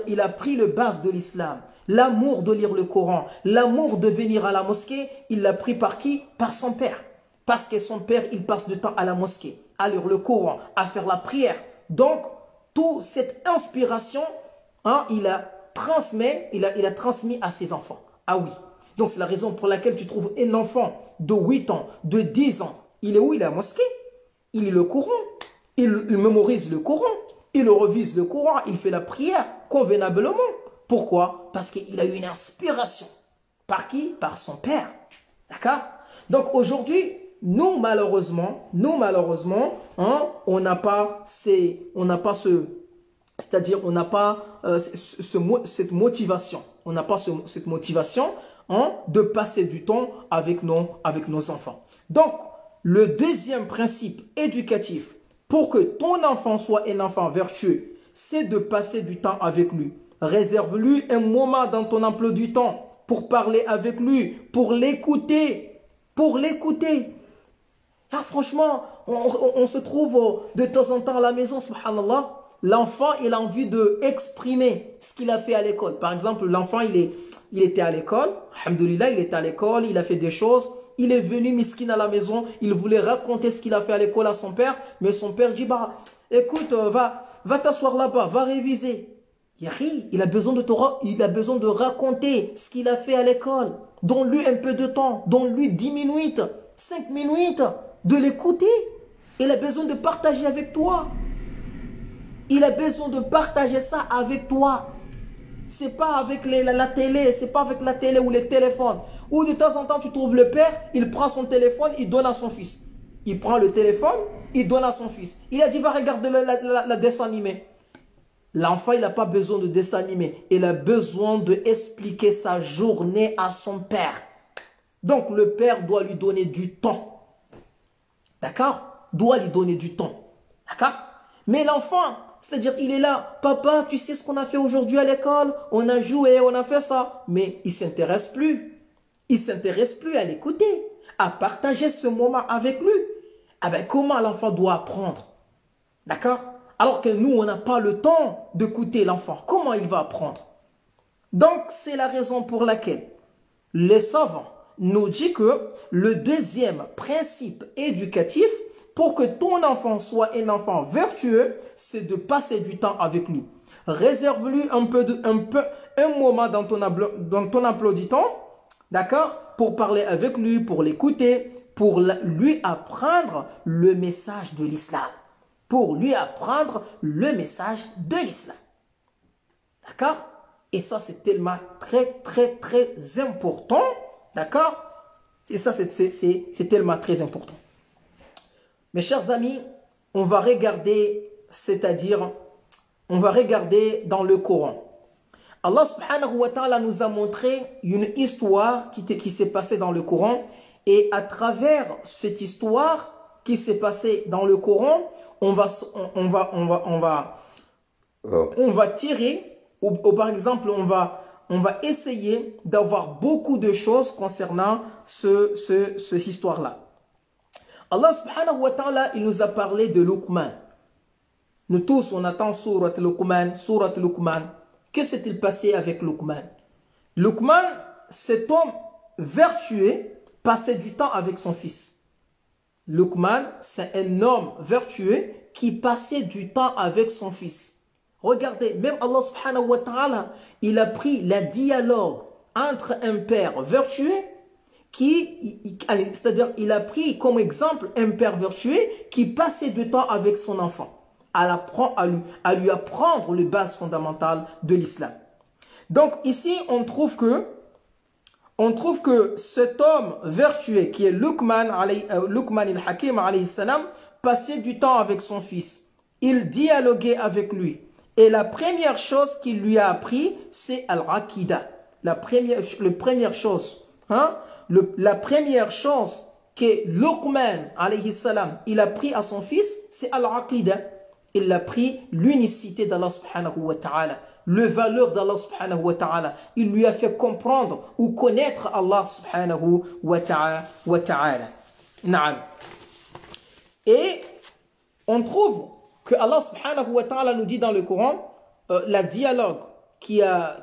il a pris le base de l'islam. L'amour de lire le Coran, l'amour de venir à la mosquée, il l'a pris par qui? Par son père. Parce que son père, il passe du temps à la mosquée, à lire le Coran, à faire la prière. Donc, toute cette inspiration, il a transmis à ses enfants. Ah oui. Donc, c'est la raison pour laquelle tu trouves un enfant de 8 ans, de 10 ans. Il est où? Il est à la mosquée. Il lit le Coran. Il mémorise le Coran. Il revise le Coran. Il fait la prière convenablement. Pourquoi? Parce qu'il a eu une inspiration. Par qui? Par son père. D'accord? Donc, aujourd'hui, nous, malheureusement, on n'a pas cette motivation. On n'a pas cette motivation de passer du temps avec nos enfants. Donc, le deuxième principe éducatif pour que ton enfant soit un enfant vertueux, c'est de passer du temps avec lui. Réserve-lui un moment dans ton emploi du temps pour parler avec lui, pour l'écouter. Là, franchement, on se trouve de temps en temps à la maison, subhanallah. L'enfant, il a envie d'exprimer ce qu'il a fait à l'école. Par exemple, l'enfant, il était à l'école. Alhamdoulilah, il était à l'école, il a fait des choses. Il est venu miskin à la maison. Il voulait raconter ce qu'il a fait à l'école à son père. Mais son père dit, écoute, va t'asseoir là-bas, va réviser. Yari, il a besoin de raconter ce qu'il a fait à l'école. Donne-lui un peu de temps. Donne-lui 10 minutes, 5 minutes de l'écouter. Il a besoin de partager avec toi. Il a besoin de partager ça avec toi. C'est pas avec la télé, c'est pas avec la télé ou les téléphones. Ou de temps en temps, tu trouves le père, il prend son téléphone, il donne à son fils. Il prend le téléphone, il donne à son fils. Il a dit, va regarder la dessin animé. L'enfant, il n'a pas besoin de dessin animé. Il a besoin d'expliquer sa journée à son père. Donc, le père doit lui donner du temps. d'accord, doit lui donner du temps, d'accord. Mais l'enfant, c'est-à-dire il est là, papa, tu sais ce qu'on a fait aujourd'hui à l'école, on a joué, on a fait ça, mais il ne s'intéresse plus. Il ne s'intéresse plus à l'écouter, à partager ce moment avec lui. Ah ben, comment l'enfant doit apprendre? D'accord? Alors que nous, on n'a pas le temps d'écouter l'enfant. Comment il va apprendre? Donc, c'est la raison pour laquelle les savants nous disent que le deuxième principe éducatif pour que ton enfant soit un enfant vertueux, c'est de passer du temps avec lui. Réserve-lui un moment dans ton emploi du temps, d'accord, pour parler avec lui, pour l'écouter, pour lui apprendre le message de l'islam. Pour lui apprendre le message de l'islam. D'accord? Et ça, c'est tellement très important. D'accord? Et ça, c'est tellement très important. Mes chers amis, on va regarder, c'est-à-dire, on va regarder dans le Coran. Allah subhanahu wa ta'ala nous a montré une histoire qui s'est passée dans le Coran. Et à travers cette histoire qui s'est passée dans le Coran, on va tirer, ou par exemple, on va essayer d'avoir beaucoup de choses concernant cette histoire-là. Allah subhanahu wa ta'ala, il nous a parlé de Luqman. Nous tous, on attend Surat Luqman. Que s'est-il passé avec Luqman? Luqman, cet homme vertueux, passait du temps avec son fils. Luqman, c'est un homme vertueux qui passait du temps avec son fils. Regardez, même Allah subhanahu wa ta'ala, il a pris le dialogue entre un père vertueux c'est-à-dire, il a pris comme exemple un père vertueux qui passait du temps avec son enfant, à lui apprendre les bases fondamentales de l'islam. Donc ici, on trouve que cet homme vertueux qui est Luqman al-Hakim alayhi salam passait du temps avec son fils. Il dialoguait avec lui. Et la première chose qu'il lui a appris, c'est al-Aqida. La première chose que Luqman alayhi salam, il a pris à son fils, c'est al-Aqida. Il a pris l'unicité d'Allah subhanahu wa ta'ala, le valeur d'Allah subhanahu wa ta'ala. Il lui a fait comprendre ou connaître Allah subhanahu wa ta'ala. Naam. Et on trouve que Allah subhanahu wa ta'ala nous dit dans le Coran, la dialogue qui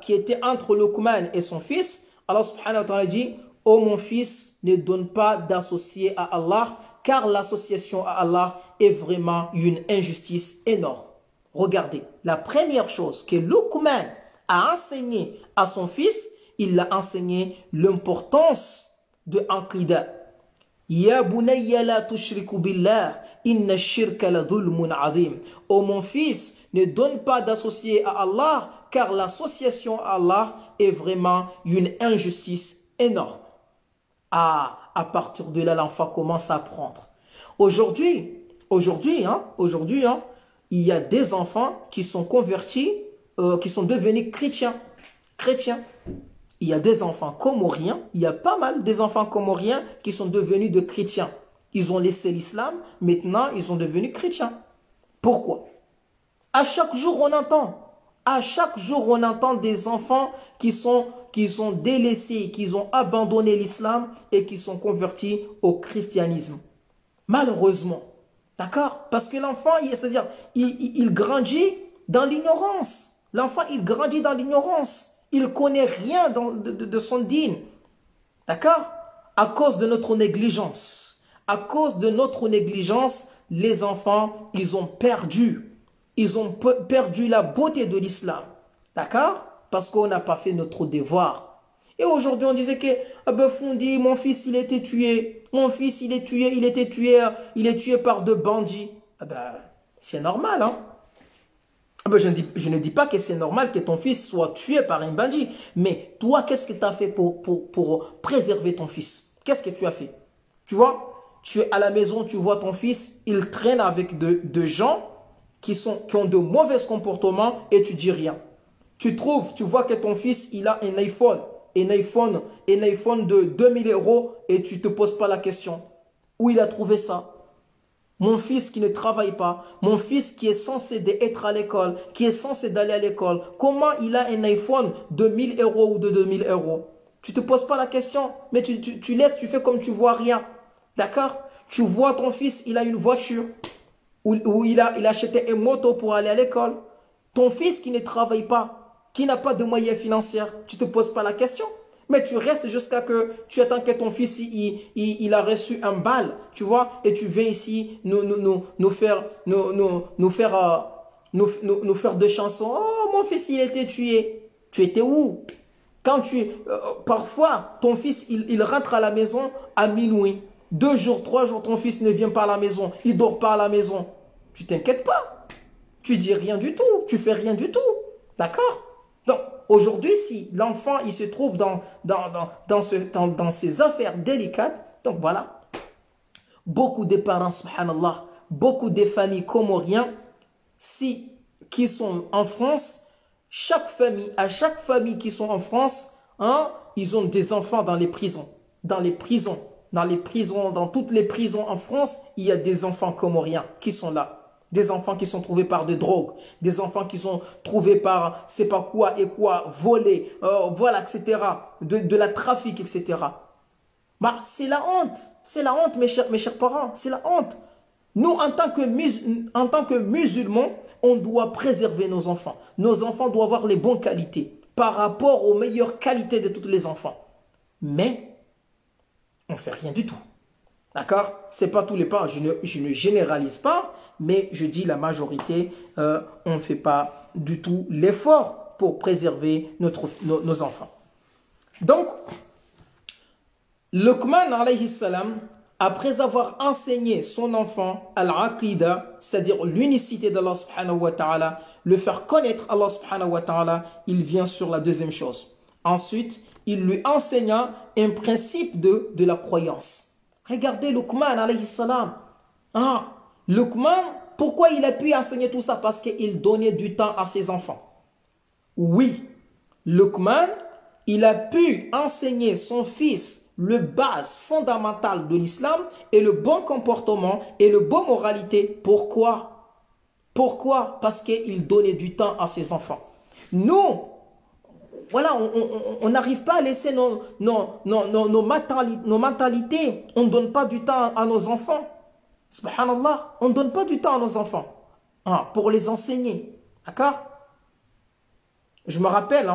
était entre Luqman et son fils, Allah subhanahu wa ta'ala dit, ô mon fils, ne donne pas d'associé à Allah, car l'association à Allah est vraiment une injustice énorme. Regardez, la première chose que Luqman a enseigné à son fils, il a enseigné l'importance de Aqida. Ya bunayya la tushriku billah, inna shirka la dhulmun azim. Ô mon fils, ne donne pas d'associé à Allah, car l'association à Allah est vraiment une injustice énorme. À partir de là, l'enfant commence à apprendre. Aujourd'hui, il y a des enfants qui sont convertis, qui sont devenus chrétiens. Il y a des enfants comoriens, il y a pas mal des enfants comoriens qui sont devenus de chrétiens. Ils ont laissé l'islam, maintenant ils sont devenus chrétiens. Pourquoi? À chaque jour on entend des enfants qui sont délaissés, qui ont abandonné l'islam et qui sont convertis au christianisme. Malheureusement. D'accord? Parce que l'enfant, c'est-à-dire, il grandit dans l'ignorance. L'enfant, il grandit dans l'ignorance. Il ne connaît rien de son dîne. D'accord? À cause de notre négligence. À cause de notre négligence, les enfants, ils ont perdu. Ils ont perdu la beauté de l'islam. D'accord? Parce qu'on n'a pas fait notre devoir. Et aujourd'hui, on disait que, Fondi, mon fils, il a été tué. Mon fils, il est tué par deux bandits. C'est normal, hein? Je ne dis pas que c'est normal que ton fils soit tué par un bandit. Mais toi, qu'est-ce que tu as fait pour préserver ton fils? Qu'est-ce que tu as fait? Tu vois, tu es à la maison, tu vois ton fils, il traîne avec de gens qui ont de mauvais comportements et tu dis rien. Tu vois que ton fils, il a un iPhone de 2000 € et tu ne te poses pas la question. Où il a trouvé ça? Mon fils qui ne travaille pas, mon fils qui est censé être à l'école, qui est censé d'aller à l'école, comment il a un iPhone de 1000 euros ou de 2000 euros? Tu ne te poses pas la question, mais tu laisses, tu fais comme tu vois rien. D'accord? Tu vois ton fils, il a une voiture, ou il a acheté une moto pour aller à l'école. Ton fils qui ne travaille pas, qui n'a pas de moyens financiers, tu ne te poses pas la question. Mais tu restes jusqu'à que tu attends que ton fils il a reçu un bal, tu vois, et tu viens ici nous faire des chansons. Oh, mon fils il a été tué. Tu étais où? Quand parfois ton fils il rentre à la maison à minuit. 2 jours, 3 jours, ton fils ne vient pas à la maison, il dort pas à la maison. Tu t'inquiètes pas. Tu dis rien du tout, tu fais rien du tout. D'accord? Donc, aujourd'hui, si l'enfant, il se trouve dans ces affaires délicates, donc voilà, beaucoup de parents, subhanallah, beaucoup de familles comoriennes, qui sont en France, à chaque famille qui sont en France, hein, ils ont des enfants dans les prisons. Dans toutes les prisons en France, il y a des enfants comoriens qui sont là. Des enfants qui sont trouvés par des drogues, des enfants qui sont trouvés par c'est pas quoi et quoi, volés, voilà, etc. De la trafic, etc. Bah, c'est la honte, mes chers parents, c'est la honte. Nous, en tant que musulmans, on doit préserver nos enfants. Nos enfants doivent avoir les bonnes qualités par rapport aux meilleures qualités de tous les enfants. Mais, on ne fait rien du tout. D'accord? Ce n'est pas tous les parents, je ne généralise pas, mais je dis la majorité, on ne fait pas du tout l'effort pour préserver nos enfants. Donc, Luqman alayhi salam, après avoir enseigné son enfant al-aqida, c'est-à-dire l'unicité d'Allah subhanahu wa ta'ala, le faire connaître Allah subhanahu wa ta'ala, il vient sur la deuxième chose. Ensuite, il lui enseigna un principe de la croyance. Regardez Luqman alayhi salam. Ah, Luqman, pourquoi il a pu enseigner tout ça? Parce qu'il donnait du temps à ses enfants. Oui, Luqman, il a pu enseigner son fils le base fondamentale de l'islam et le bon comportement et le bon moralité. Pourquoi? Pourquoi? Parce qu'il donnait du temps à ses enfants. Nous, voilà, on n'arrive pas à laisser nos mentalités. On ne donne pas du temps à nos enfants. Subhanallah, on ne donne pas du temps à nos enfants pour les enseigner. D'accord? Je me rappelle,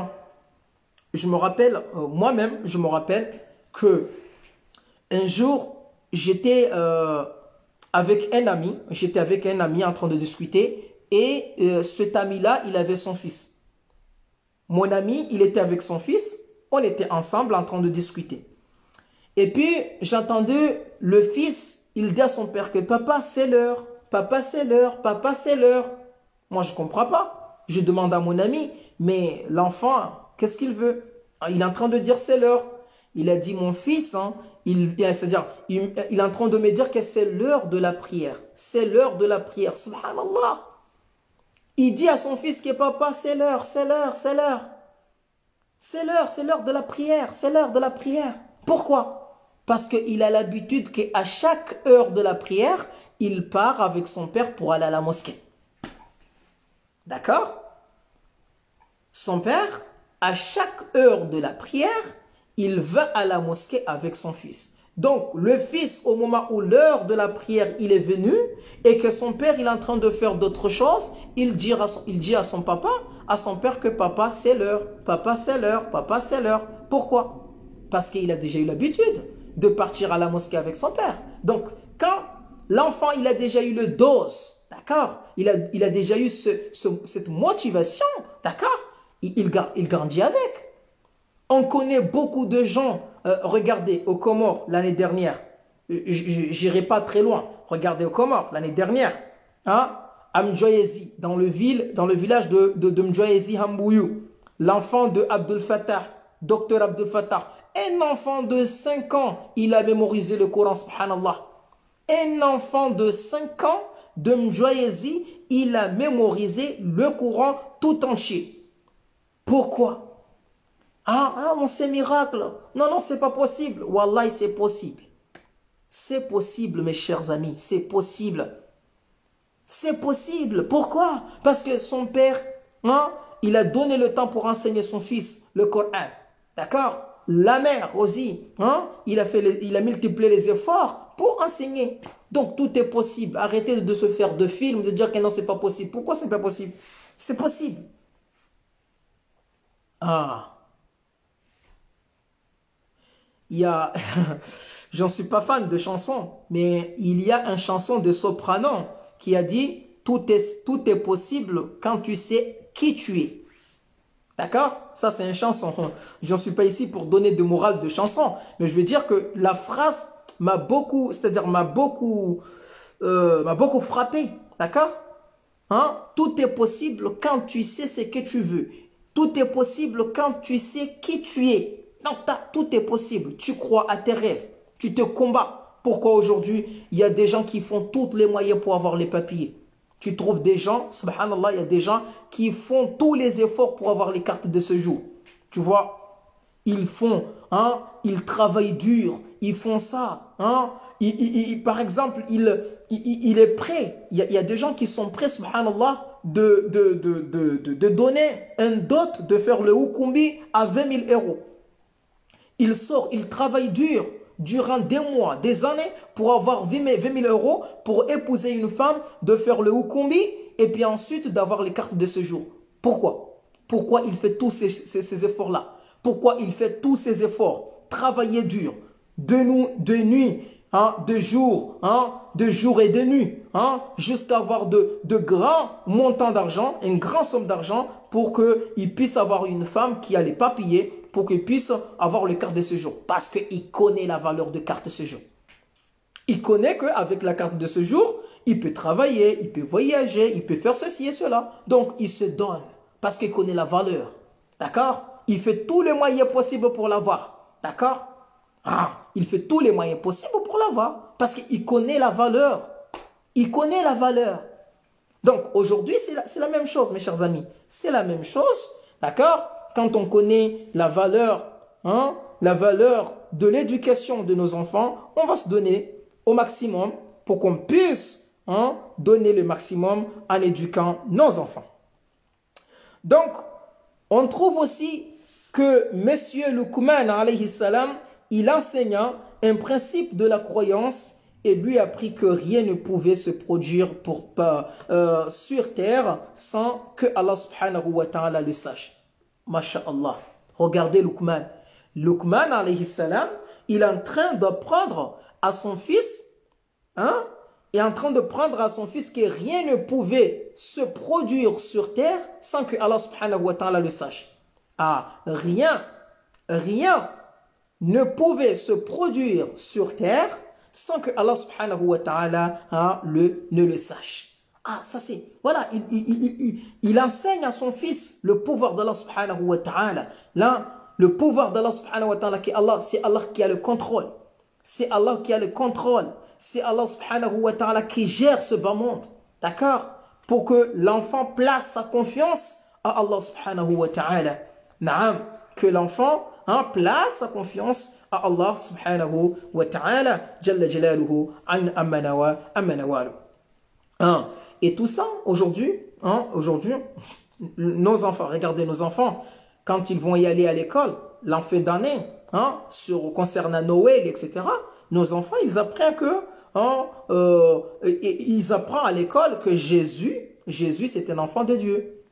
moi-même, je me rappelle que un jour, j'étais avec un ami en train de discuter et cet ami-là, il avait son fils. Mon ami, il était avec son fils, on était ensemble en train de discuter. Et puis, j'entendais le fils, il dit à son père que papa, c'est l'heure, papa, c'est l'heure, papa, c'est l'heure. Moi, je ne comprends pas. Je demande à mon ami, mais l'enfant, qu'est-ce qu'il veut? Il est en train de dire c'est l'heure. Il a dit, mon fils, hein, c'est-à-dire, il est en train de me dire que c'est l'heure de la prière. C'est l'heure de la prière. Subhanallah. Il dit à son fils que papa, c'est l'heure, c'est l'heure, c'est l'heure. C'est l'heure de la prière, c'est l'heure de la prière. Pourquoi? Parce qu'il a l'habitude qu'à chaque heure de la prière, il part avec son père pour aller à la mosquée. D'accord? Son père, à chaque heure de la prière, il va à la mosquée avec son fils. Donc, le fils, au moment où l'heure de la prière, il est venu, et que son père, il est en train de faire d'autres choses, il dit à son papa, à son père que papa, c'est l'heure, papa, c'est l'heure, papa, c'est l'heure. Pourquoi? Parce qu'il a déjà eu l'habitude de partir à la mosquée avec son père. Donc, quand l'enfant, il a déjà eu le dose, d'accord? Il a déjà eu cette motivation, d'accord? Il grandit avec. On connaît beaucoup de gens, regardez, aux Comores, l'année dernière, j'irai pas très loin, regardez aux Comores, l'année dernière, hein, à Mdjoyezi, dans le village de Mdjoyezi Hambouyou, l'enfant de Abdel Fattah, docteur Abdel Fattah, un enfant de 5 ans, il a mémorisé le Coran, subhanallah. Un enfant de 5 ans de Mdjoyezi, il a mémorisé le Coran tout entier. Pourquoi? Ah, c'est miracle. Non, c'est pas possible. Wallahi, c'est possible. C'est possible, mes chers amis, c'est possible. C'est possible. Pourquoi? Parce que son père, hein, il a donné le temps pour enseigner son fils le Coran. D'accord? La mère aussi, hein, il a multiplié les efforts pour enseigner. Donc tout est possible. Arrêtez de se faire de films, de dire que non, c'est pas possible. Pourquoi c'est pas possible? C'est possible. Ah. Il y a, j'en suis pas fan de chansons, mais il y a une chanson de soprano qui a dit tout est possible quand tu sais qui tu es. D'accord? Ça, c'est une chanson. J'en suis pas ici pour donner de morale de chanson, mais je veux dire que la phrase m'a beaucoup, c'est-à-dire m'a beaucoup frappé. D'accord? Hein? Tout est possible quand tu sais ce que tu veux. Tout est possible quand tu sais qui tu es. Donc, tout est possible. Tu crois à tes rêves. Tu te combats. Pourquoi aujourd'hui, il y a des gens qui font tous les moyens pour avoir les papiers? Tu trouves des gens, subhanallah, il y a des gens qui font tous les efforts pour avoir les cartes de séjour. Tu vois, ils font, hein, ils travaillent dur, ils font ça. Hein, par exemple, il est prêt. Il y a des gens qui sont prêts, subhanallah, de donner un dot, de faire le hukumbi à 20 000 euros. Il sort, il travaille dur durant des mois, des années pour avoir 20 000 euros pour épouser une femme, de faire le hukumbi et puis ensuite d'avoir les cartes de séjour. Pourquoi? Pourquoi il fait tous ces efforts-là? Pourquoi il fait tous ces efforts? Travailler dur, de nuit, hein, de jour et de nuit, hein, jusqu'à avoir de grands montants d'argent, une grande somme d'argent pour qu'il puisse avoir une femme qui a les papiers, pour qu'il puisse avoir le carte de séjour. Parce qu'il connaît la valeur de carte de séjour. Il connaît qu'avec la carte de séjour, il peut travailler, il peut voyager, il peut faire ceci et cela. Donc, il se donne parce qu'il connaît la valeur. D'accord? Il fait tous les moyens possibles pour l'avoir. D'accord? Il fait tous les moyens possibles pour l'avoir parce qu'il connaît la valeur. Il connaît la valeur. Donc, aujourd'hui, c'est la même chose, mes chers amis. C'est la même chose. D'accord? Quand on connaît la valeur de l'éducation de nos enfants, on va se donner au maximum pour qu'on puisse donner le maximum en éduquant nos enfants. Donc, on trouve aussi que M. Luqman, alayhi salam, il enseigna un principe de la croyance et lui a appris que rien ne pouvait se produire sur terre sans que Allah subhanahu wa ta'ala le sache. Masha'Allah. Regardez Luqman. Luqman, alayhi salam, il est en train d'apprendre à son fils, est en train de prendre à son fils que rien ne pouvait se produire sur terre sans que Allah subhanahu wa ta'ala le sache. Rien ne pouvait se produire sur terre sans que Allah subhanahu wa ta'ala ne le sache. Ça c'est, voilà, il enseigne à son fils le pouvoir d'Allah subhanahu wa ta'ala. Là, le pouvoir d'Allah subhanahu wa ta'ala, c'est Allah qui a le contrôle. C'est Allah qui a le contrôle. C'est Allah subhanahu wa ta'ala qui gère ce bas monde. D'accord? Pour que l'enfant place sa confiance à Allah subhanahu wa ta'ala. Naam, que l'enfant place sa confiance à Allah subhanahu wa ta'ala. Jalla jalaluhu an amana wa. Et tout ça, aujourd'hui, nos enfants, regardez nos enfants, quand ils vont y aller à l'école, l'an fin d'année, concernant Noël, etc., nos enfants, ils apprennent ils apprennent à l'école que Jésus, c'est un enfant de Dieu.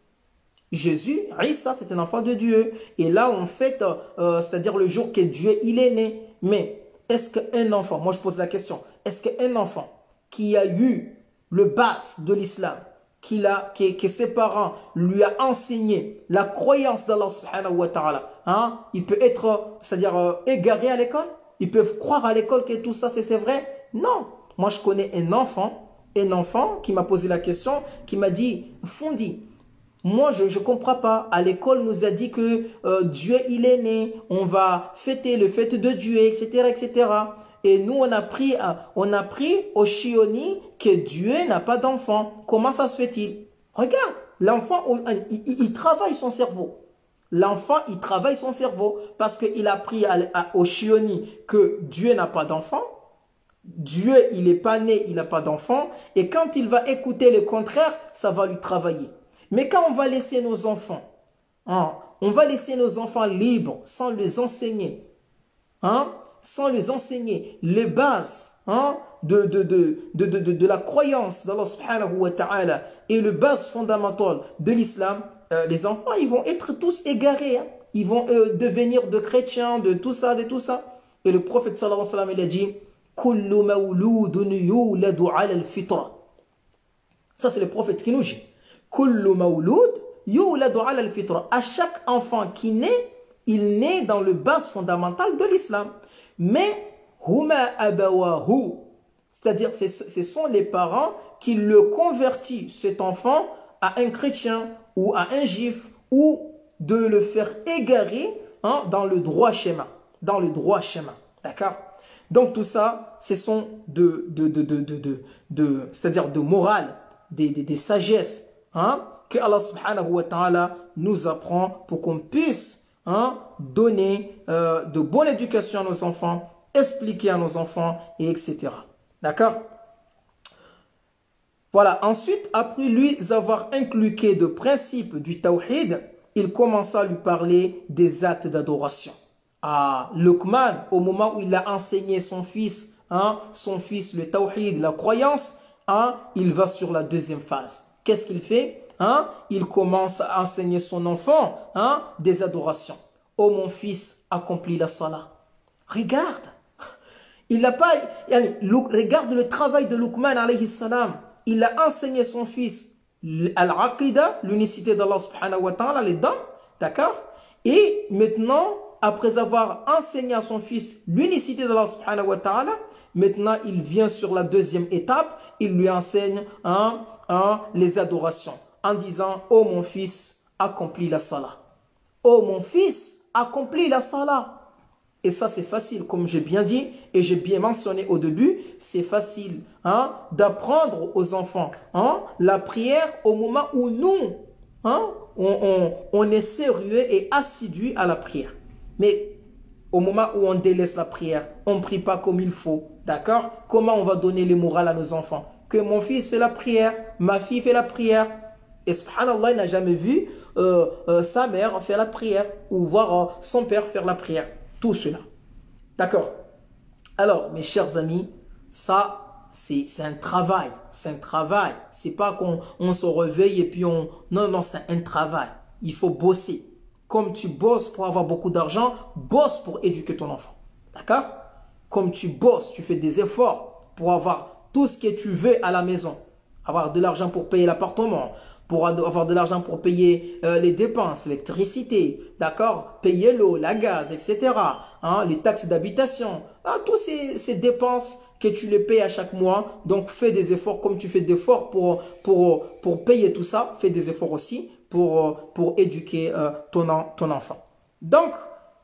Jésus, Isa, c'est un enfant de Dieu. Et là, on fête, c'est-à-dire le jour que Dieu, il est né. Mais est-ce qu'un enfant, moi je pose la question, est-ce qu'un enfant qui a eu le bas de l'islam, que ses parents lui a enseigné la croyance d'Allah subhanahu wa ta'ala, il peut être, c'est-à-dire égaré à l'école? Ils peuvent croire à l'école que tout ça c'est vrai? Non. Moi je connais un enfant qui m'a posé la question, qui m'a dit, Fondi, moi je ne comprends pas, à l'école nous a dit que Dieu il est né, on va fêter le fête de Dieu, etc., etc. Et nous, on a appris au Chioni que Dieu n'a pas d'enfant. Comment ça se fait-il? Regarde, l'enfant, il travaille son cerveau. L'enfant, il travaille son cerveau parce qu'il a appris au Chioni que Dieu n'a pas d'enfant. Dieu, il n'est pas né, il n'a pas d'enfant. Et quand il va écouter le contraire, ça va lui travailler. Mais quand on va laisser nos enfants, hein, on va laisser nos enfants libres sans les enseigner, hein, sans les enseigner les bases hein, de la croyance d'Allah subhanahu wa ta'ala et les bases fondamentales de l'islam, les enfants, ils vont être tous égarés. Hein. Ils vont devenir de chrétiens, de tout ça, de tout ça. Et le prophète sallallahu alayhi wa sallam, il a dit Kullu mawludun yuladu ala al-fitra. Ça, c'est le prophète qui nous dit Kullu mawlud yuladu ala al-fitra. À chaque enfant qui naît, il naît dans le base fondamental de l'islam. Mais huma abawahu, c'est-à-dire ce sont les parents qui le convertissent, cet enfant, à un chrétien ou à un juif, ou de le faire égarer hein, dans le droit schéma. Dans le droit schéma. D'accord? Donc tout ça, ce sont c'est-à-dire de morale, des sagesses hein, que Allah subhanahu wa ta'ala nous apprend pour qu'on puisse hein, donner de bonne éducation à nos enfants, expliquer à nos enfants, et etc. D'accord? Voilà. Ensuite, après lui avoir inculqué de principes du tawhid, il commença à lui parler des actes d'adoration. Ah, Luqman, au moment où il a enseigné son fils le tawhid, la croyance, hein, il va sur la deuxième phase. Qu'est-ce qu'il fait? Hein? Il commence à enseigner son enfant hein, des adorations. Oh mon fils, accomplis la salat. Regarde. Il n'a pas, regarde le travail de Luqman alayhi salam. Il a enseigné son fils al-aqidah, l'unicité d'Allah subhanahu wa ta'ala, les dons, d'accord? Et maintenant, après avoir enseigné à son fils l'unicité d'Allah subhanahu wa ta'ala, maintenant il vient sur la deuxième étape, il lui enseigne les adorations, en disant, oh mon fils, accomplis la salat. Oh mon fils, accomplis la salat. Et ça, c'est facile, comme j'ai bien dit et j'ai bien mentionné au début, c'est facile hein, d'apprendre aux enfants hein, la prière au moment où nous, hein, on est sérieux et assidu à la prière. Mais au moment où on délaisse la prière, on ne prie pas comme il faut, d'accord? Comment on va donner le moral à nos enfants? Que mon fils fait la prière, ma fille fait la prière. Et subhanallah, il n'a jamais vu sa mère faire la prière ou voir son père faire la prière. Tout cela. D'accord? Alors, mes chers amis, ça, c'est un travail. C'est un travail. C'est pas qu'on se réveille et puis on... Non, non, c'est un travail. Il faut bosser. Comme tu bosses pour avoir beaucoup d'argent, bosse pour éduquer ton enfant. D'accord? Comme tu bosses, tu fais des efforts pour avoir tout ce que tu veux à la maison. Avoir de l'argent pour payer l'appartement, pour avoir de l'argent pour payer les dépenses, l'électricité, d'accord, payer l'eau, la gaz, etc. Hein, les taxes d'habitation, hein, tous ces dépenses que tu les payes à chaque mois. Donc, fais des efforts comme tu fais des efforts pour payer tout ça. Fais des efforts aussi pour éduquer ton enfant. Donc,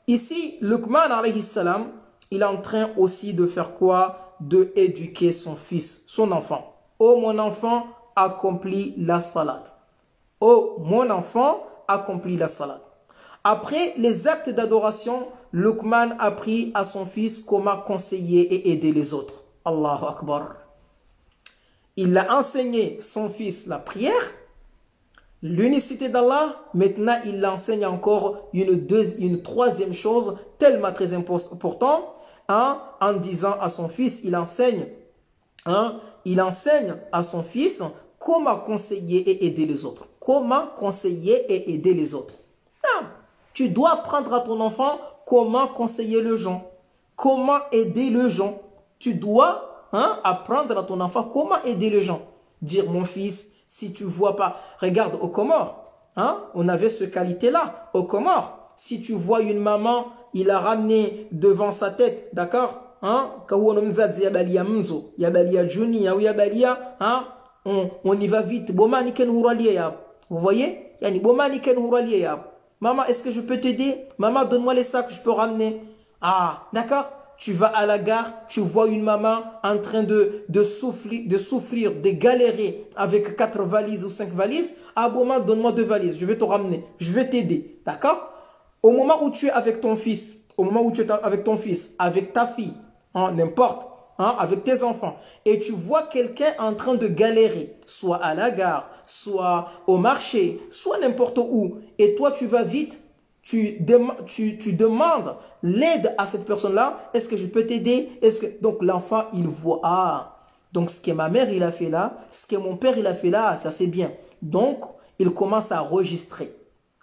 ici, Luqman alayhi salam, il est en train aussi de faire quoi? De éduquer son fils, son enfant. Oh mon enfant, accomplis la salat. Oh, mon enfant, accomplis la salat. Après les actes d'adoration, Luqman a appris à son fils comment conseiller et aider les autres. Allahu Akbar. Il a enseigné son fils la prière, l'unicité d'Allah. Maintenant, il enseigne encore une troisième chose tellement très importante hein, en disant à son fils, il enseigne à son fils comment conseiller et aider les autres. Comment conseiller et aider les autres. Non. Tu dois apprendre à ton enfant comment conseiller les gens. Comment aider les gens. Tu dois apprendre à ton enfant comment aider les gens. Dire, mon fils, si tu ne vois pas, regarde aux Comores. On avait cette qualité-là. Aux Comores, si tu vois une maman, il a ramené devant sa tête, d'accord? On y va vite. Vous voyez? Maman, est-ce que je peux t'aider? Maman, donne-moi les sacs, je peux ramener. Ah, d'accord? Tu vas à la gare, tu vois une maman en train de souffrir, de galérer avec 4 valises ou 5 valises. Ah, maman, donne-moi 2 valises, je vais te ramener, je vais t'aider. D'accord? Au moment où tu es avec ton fils, avec ta fille, n'importe, hein, avec tes enfants, et tu vois quelqu'un en train de galérer, soit à la gare, soit au marché, soit n'importe où, et toi tu vas vite, tu demandes l'aide à cette personne-là, est-ce que je peux t'aider? Donc l'enfant, il voit, ah, donc ce que ma mère, il a fait là, ce que mon père, il a fait là, ça c'est bien. Donc, il commence à enregistrer.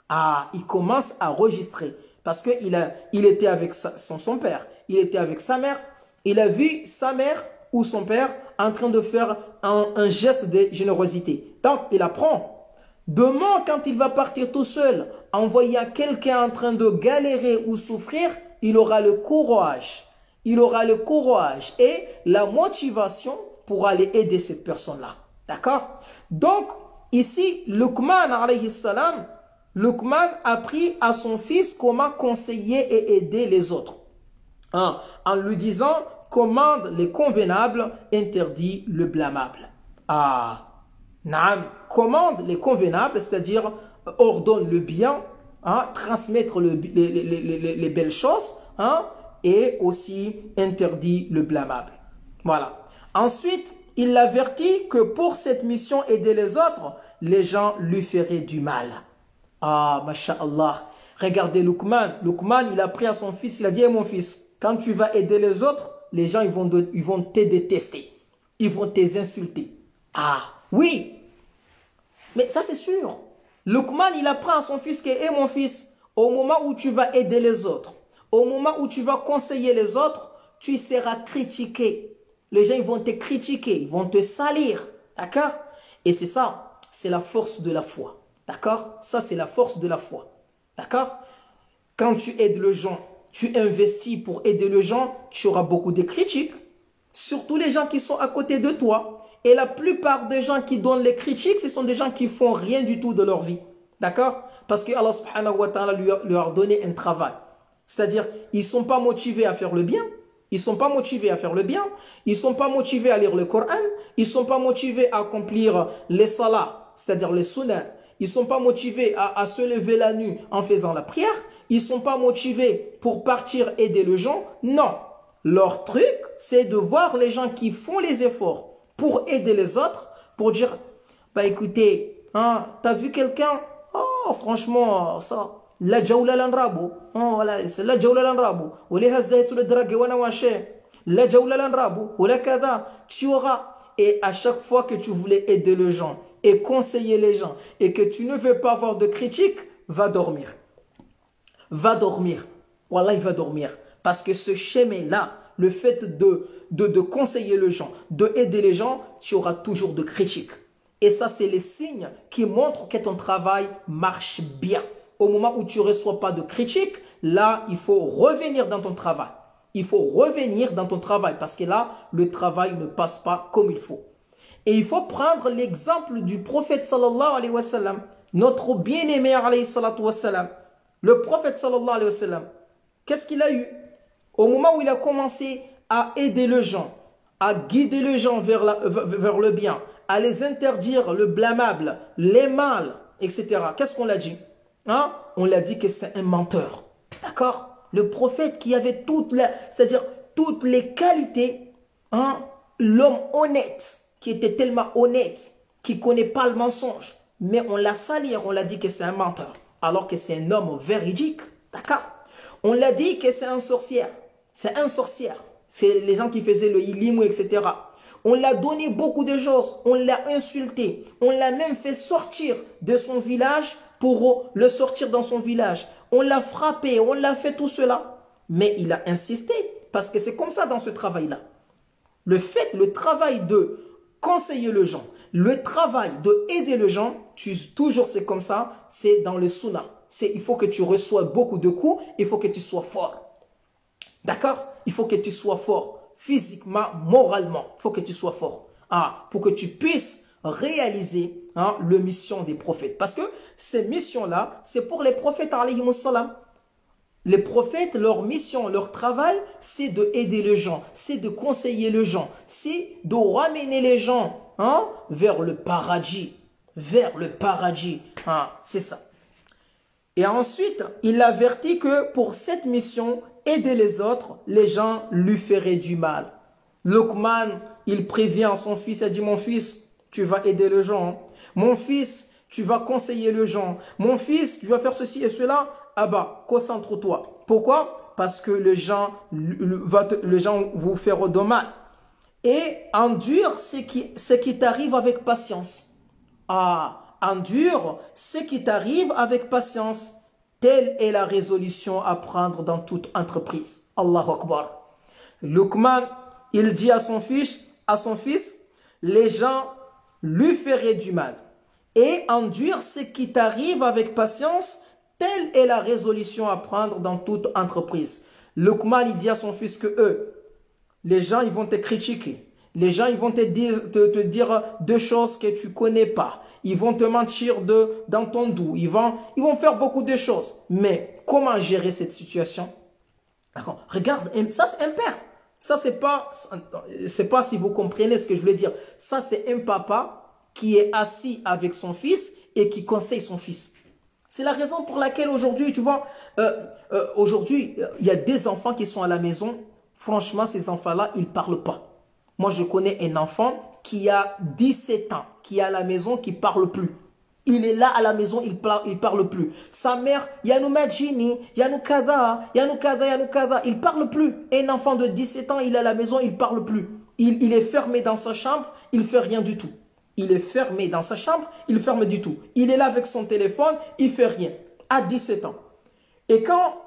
Ah, il commence à enregistrer. Parce qu'il était avec son père, il était avec sa mère, il a vu sa mère ou son père en train de faire un geste de générosité. Donc, il apprend. Demain, quand il va partir tout seul, en voyant quelqu'un en train de galérer ou souffrir, il aura le courage. Il aura le courage et la motivation pour aller aider cette personne-là. D'accord? Donc, ici, Luqman, alayhi salam, Luqman a appris à son fils comment conseiller et aider les autres. Hein, en lui disant, commande les convenables, interdit le blâmable. Ah, naam, commande les convenables, c'est-à-dire ordonne le bien, hein, transmettre les belles choses, hein, et aussi interdit le blâmable. Voilà. Ensuite, il l'avertit que pour cette mission aider les autres, les gens lui feraient du mal. Ah, masha'Allah. Regardez Luqman. Luqman, il a pris à son fils, il a dit, hey, mon fils, quand tu vas aider les autres, les gens ils vont te détester. Ils vont t'insulter. Ah, oui. Mais ça c'est sûr. Luqman, il apprend à son fils que, hey, mon fils, au moment où tu vas aider les autres, au moment où tu vas conseiller les autres, tu seras critiqué. Les gens ils vont te critiquer, ils vont te salir. D'accord? Et c'est ça, c'est la force de la foi. D'accord? Ça, c'est la force de la foi. D'accord? Quand tu aides les gens, tu investis pour aider les gens, tu auras beaucoup de critiques. Surtout les gens qui sont à côté de toi. Et la plupart des gens qui donnent les critiques, ce sont des gens qui font rien du tout de leur vie. D'accord? Parce que Allah subhanahu wa ta'ala lui a donné un travail. C'est-à-dire, ils ne sont pas motivés à faire le bien. Ils ne sont pas motivés à faire le bien. Ils ne sont pas motivés à lire le Coran. Ils ne sont pas motivés à accomplir les salas, c'est-à-dire les sunnahs. Ils ne sont pas motivés à se lever la nuit en faisant la prière. Ils ne sont pas motivés pour partir aider les gens. Non. Leur truc, c'est de voir les gens qui font les efforts pour aider les autres, pour dire, bah écoutez, hein, t'as vu quelqu'un? Oh, franchement, ça, la jawla lanrabo. Oh, voilà, c'est la jawla lanrabo. Ou les hazaytu le drague wana washe. La jawla lanrabo. Ou la kada. Tu auras. Et à chaque fois que tu voulais aider les gens, et conseiller les gens, et que tu ne veux pas avoir de critiques, va dormir. Va dormir. Wallah, il va dormir. Parce que ce chemin-là, le fait de conseiller les gens, de aider les gens, tu auras toujours de critiques. Et ça, c'est les signes qui montrent que ton travail marche bien. Au moment où tu ne reçois pas de critiques, là, il faut revenir dans ton travail. Il faut revenir dans ton travail parce que là, le travail ne passe pas comme il faut. Et il faut prendre l'exemple du prophète sallallahu alayhi wa sallam, notre bien-aimé alayhi salatu wa sallam. Le prophète sallallahu alayhi wa sallam, qu'est-ce qu'il a eu? Au moment où il a commencé à aider les gens, à guider les gens vers le bien, à les interdire le blâmable, les mal, etc. Qu'est-ce qu'on l'a dit? Hein? On l'a dit que c'est un menteur. D'accord? Le prophète qui avait c'est-à-dire toutes les qualités, hein? L'homme honnête, qui était tellement honnête, qui ne connaît pas le mensonge, mais on l'a sali, on l'a dit que c'est un menteur, alors que c'est un homme véridique. D'accord? On l'a dit que c'est un sorcière. C'est un sorcière. C'est les gens qui faisaient le ilim, etc. On l'a donné beaucoup de choses. On l'a insulté. On l'a même fait sortir de son village pour le sortir dans son village. On l'a frappé. On l'a fait tout cela. Mais il a insisté. Parce que c'est comme ça dans ce travail-là. Le travail de conseiller les gens, le travail de aider les gens, toujours c'est comme ça, c'est dans le sunnah. Il faut que tu reçoives beaucoup de coups, il faut que tu sois fort. D'accord? Il faut que tu sois fort, physiquement, moralement. Il faut que tu sois fort. Pour que tu puisses réaliser la mission des prophètes. Parce que ces missions-là, c'est pour les prophètes, alayhimus salam. Les prophètes, leur mission, leur travail, c'est d'aider les gens, c'est de conseiller les gens, c'est de ramener les gens vers le paradis. Vers le paradis. C'est ça. Et ensuite, il avertit que pour cette mission, aider les autres, les gens lui feraient du mal. Luqman, il prévient son fils, il dit, mon fils, tu vas aider les gens. Mon fils, tu vas conseiller les gens. Mon fils, tu vas faire ceci et cela. Ah bah, concentre-toi. Pourquoi? Parce que les gens vous feront de mal. Et endure ce qui t'arrive avec patience. Ah, endure ce qui t'arrive avec patience. Telle est la résolution à prendre dans toute entreprise. Allahu Akbar. Luqman, il dit à son fils, les gens lui feraient du mal. Et endure ce qui t'arrive avec patience. Telle est la résolution à prendre dans toute entreprise. Luqman, il dit à son fils que les gens, ils vont te critiquer. Les gens, ils vont te dire deux choses que tu connais pas. Ils vont te mentir dans ton dos. Ils vont faire beaucoup de choses. Mais comment gérer cette situation? Regarde, ça c'est un père. Ça c'est pas si vous comprenez ce que je voulais dire. Ça c'est un papa qui est assis avec son fils et qui conseille son fils. C'est la raison pour laquelle aujourd'hui, tu vois, aujourd'hui, il y a des enfants qui sont à la maison. Franchement, ces enfants-là, ils ne parlent pas. Moi, je connais un enfant qui a 17 ans, qui est à la maison, qui ne parle plus. Il est là à la maison, il parle plus. Sa mère, Yanou Majini, Yanou Kada, Yanou Kada, Yanou Kada, il ne parle plus. Un enfant de 17 ans, il est à la maison, il ne parle plus. Il est fermé dans sa chambre, il ne fait rien du tout. Il est fermé dans sa chambre, il ne ferme du tout. Il est là avec son téléphone, il ne fait rien. À 17 ans. Et quand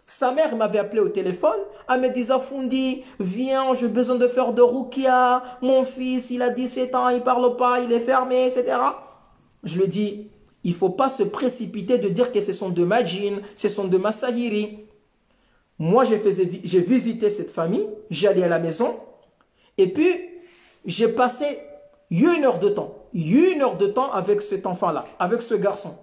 sa mère m'avait appelé au téléphone, elle me disait, Fundi, viens, j'ai besoin de faire de rukia. Mon fils, il a 17 ans, il ne parle pas, il est fermé, etc. Je lui dis, il ne faut pas se précipiter de dire que ce sont de ma djinn, ce sont de ma sahiri. Moi, j'ai visité cette famille, j'allais à la maison, et puis j'ai passé 1 heure de temps. 1 heure de temps avec cet enfant-là, avec ce garçon.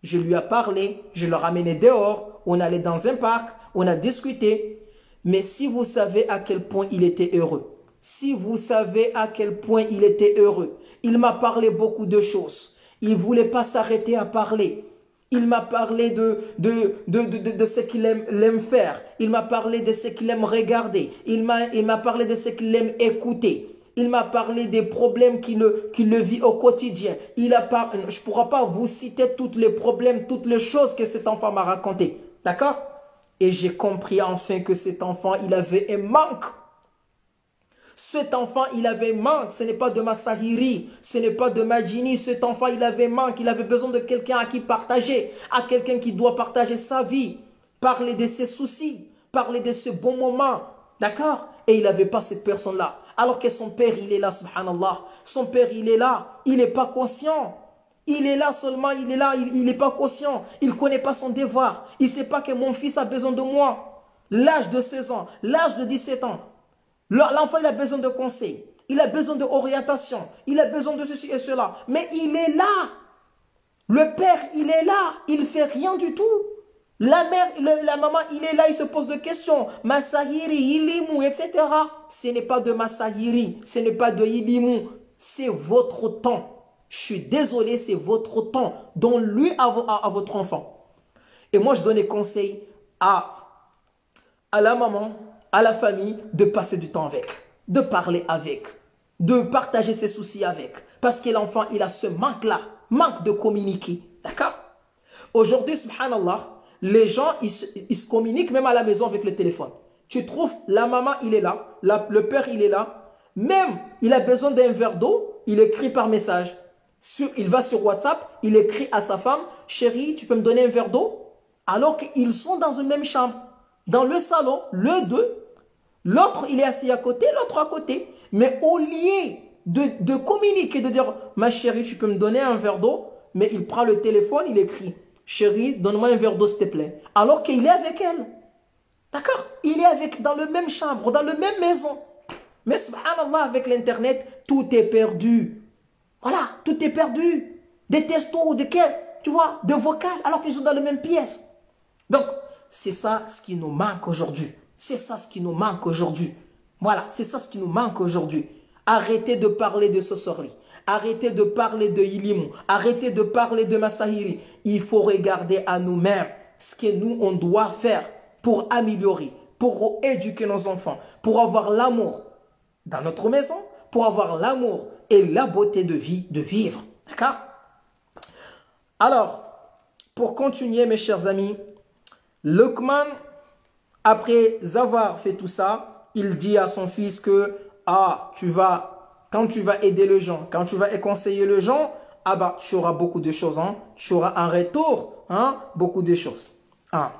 Je lui ai parlé, je le ramenais dehors, on allait dans un parc, on a discuté. Mais si vous savez à quel point il était heureux, si vous savez à quel point il était heureux, il m'a parlé beaucoup de choses. Il ne voulait pas s'arrêter à parler. Il m'a parlé de ce qu'il aime faire. Il m'a parlé de ce qu'il aime regarder. Il m'a parlé de ce qu'il aime écouter. Il m'a parlé des problèmes qu'il vit au quotidien. Je ne pourrai pas vous citer tous les problèmes, toutes les choses que cet enfant m'a racontées. D'accord? Et j'ai compris enfin que cet enfant, il avait un manque. Cet enfant, il avait manque. Ce n'est pas de ma sahiri, ce n'est pas de ma djinni. Cet enfant, il avait manque. Il avait besoin de quelqu'un à qui partager, à quelqu'un qui doit partager sa vie, parler de ses soucis, parler de ses bons moments. D'accord? Et il n'avait pas cette personne-là. Alors que son père, il est là, subhanallah. Son père, il est là. Il n'est pas conscient. Il est là seulement, il est là, il n'est pas conscient. Il ne connaît pas son devoir. Il ne sait pas que mon fils a besoin de moi. L'âge de 16 ans, l'âge de 17 ans. L'enfant, il a besoin de conseils. Il a besoin d'orientation. Il a besoin de ceci et cela. Mais il est là. Le père, il est là. Il ne fait rien du tout. La mère, la maman, il est là, il se pose des questions. Masahiri, Ilimu, etc. Ce n'est pas de Masahiri, ce n'est pas de Ilimu. C'est votre temps. Je suis désolé, c'est votre temps. Donne-lui à votre enfant. Et moi, je donne des conseils à la maman, à la famille, de passer du temps avec, de parler avec, de partager ses soucis avec. Parce que l'enfant, il a ce manque-là, manque de communiquer. D'accord? Aujourd'hui, subhanallah, les gens, ils se communiquent même à la maison avec le téléphone. Tu trouves, la maman, il est là, le père, il est là. Même, il a besoin d'un verre d'eau, il écrit par message. Il va sur WhatsApp, il écrit à sa femme, chérie, tu peux me donner un verre d'eau? Alors qu'ils sont dans une même chambre, dans le salon, le deux. L'autre, il est assis à côté, l'autre à côté. Mais au lieu de communiquer, de dire, ma chérie, tu peux me donner un verre d'eau? Mais il prend le téléphone, il écrit, chérie, donne-moi un verre d'eau, s'il te plaît. Alors qu'il est avec elle. D'accord? Il est dans le même chambre, dans la même maison. Mais subhanallah, avec l'internet, tout est perdu. Voilà, tout est perdu. Des textos, tu vois, de vocales, alors qu'ils sont dans la même pièce. Donc, c'est ça ce qui nous manque aujourd'hui. C'est ça ce qui nous manque aujourd'hui. Voilà, c'est ça ce qui nous manque aujourd'hui. Arrêtez de parler de sorcellerie. Arrêtez de parler de Ilimu. Arrêtez de parler de Masahiri. Il faut regarder à nous-mêmes ce que nous, on doit faire pour améliorer, pour éduquer nos enfants, pour avoir l'amour dans notre maison, pour avoir l'amour et la beauté de vie, de vivre. D'accord? Alors, pour continuer, mes chers amis, Luqman, après avoir fait tout ça, il dit à son fils que quand tu vas aider les gens, quand tu vas conseiller les gens, tu auras beaucoup de choses, hein? Tu auras un retour, hein? Beaucoup de choses. Hein?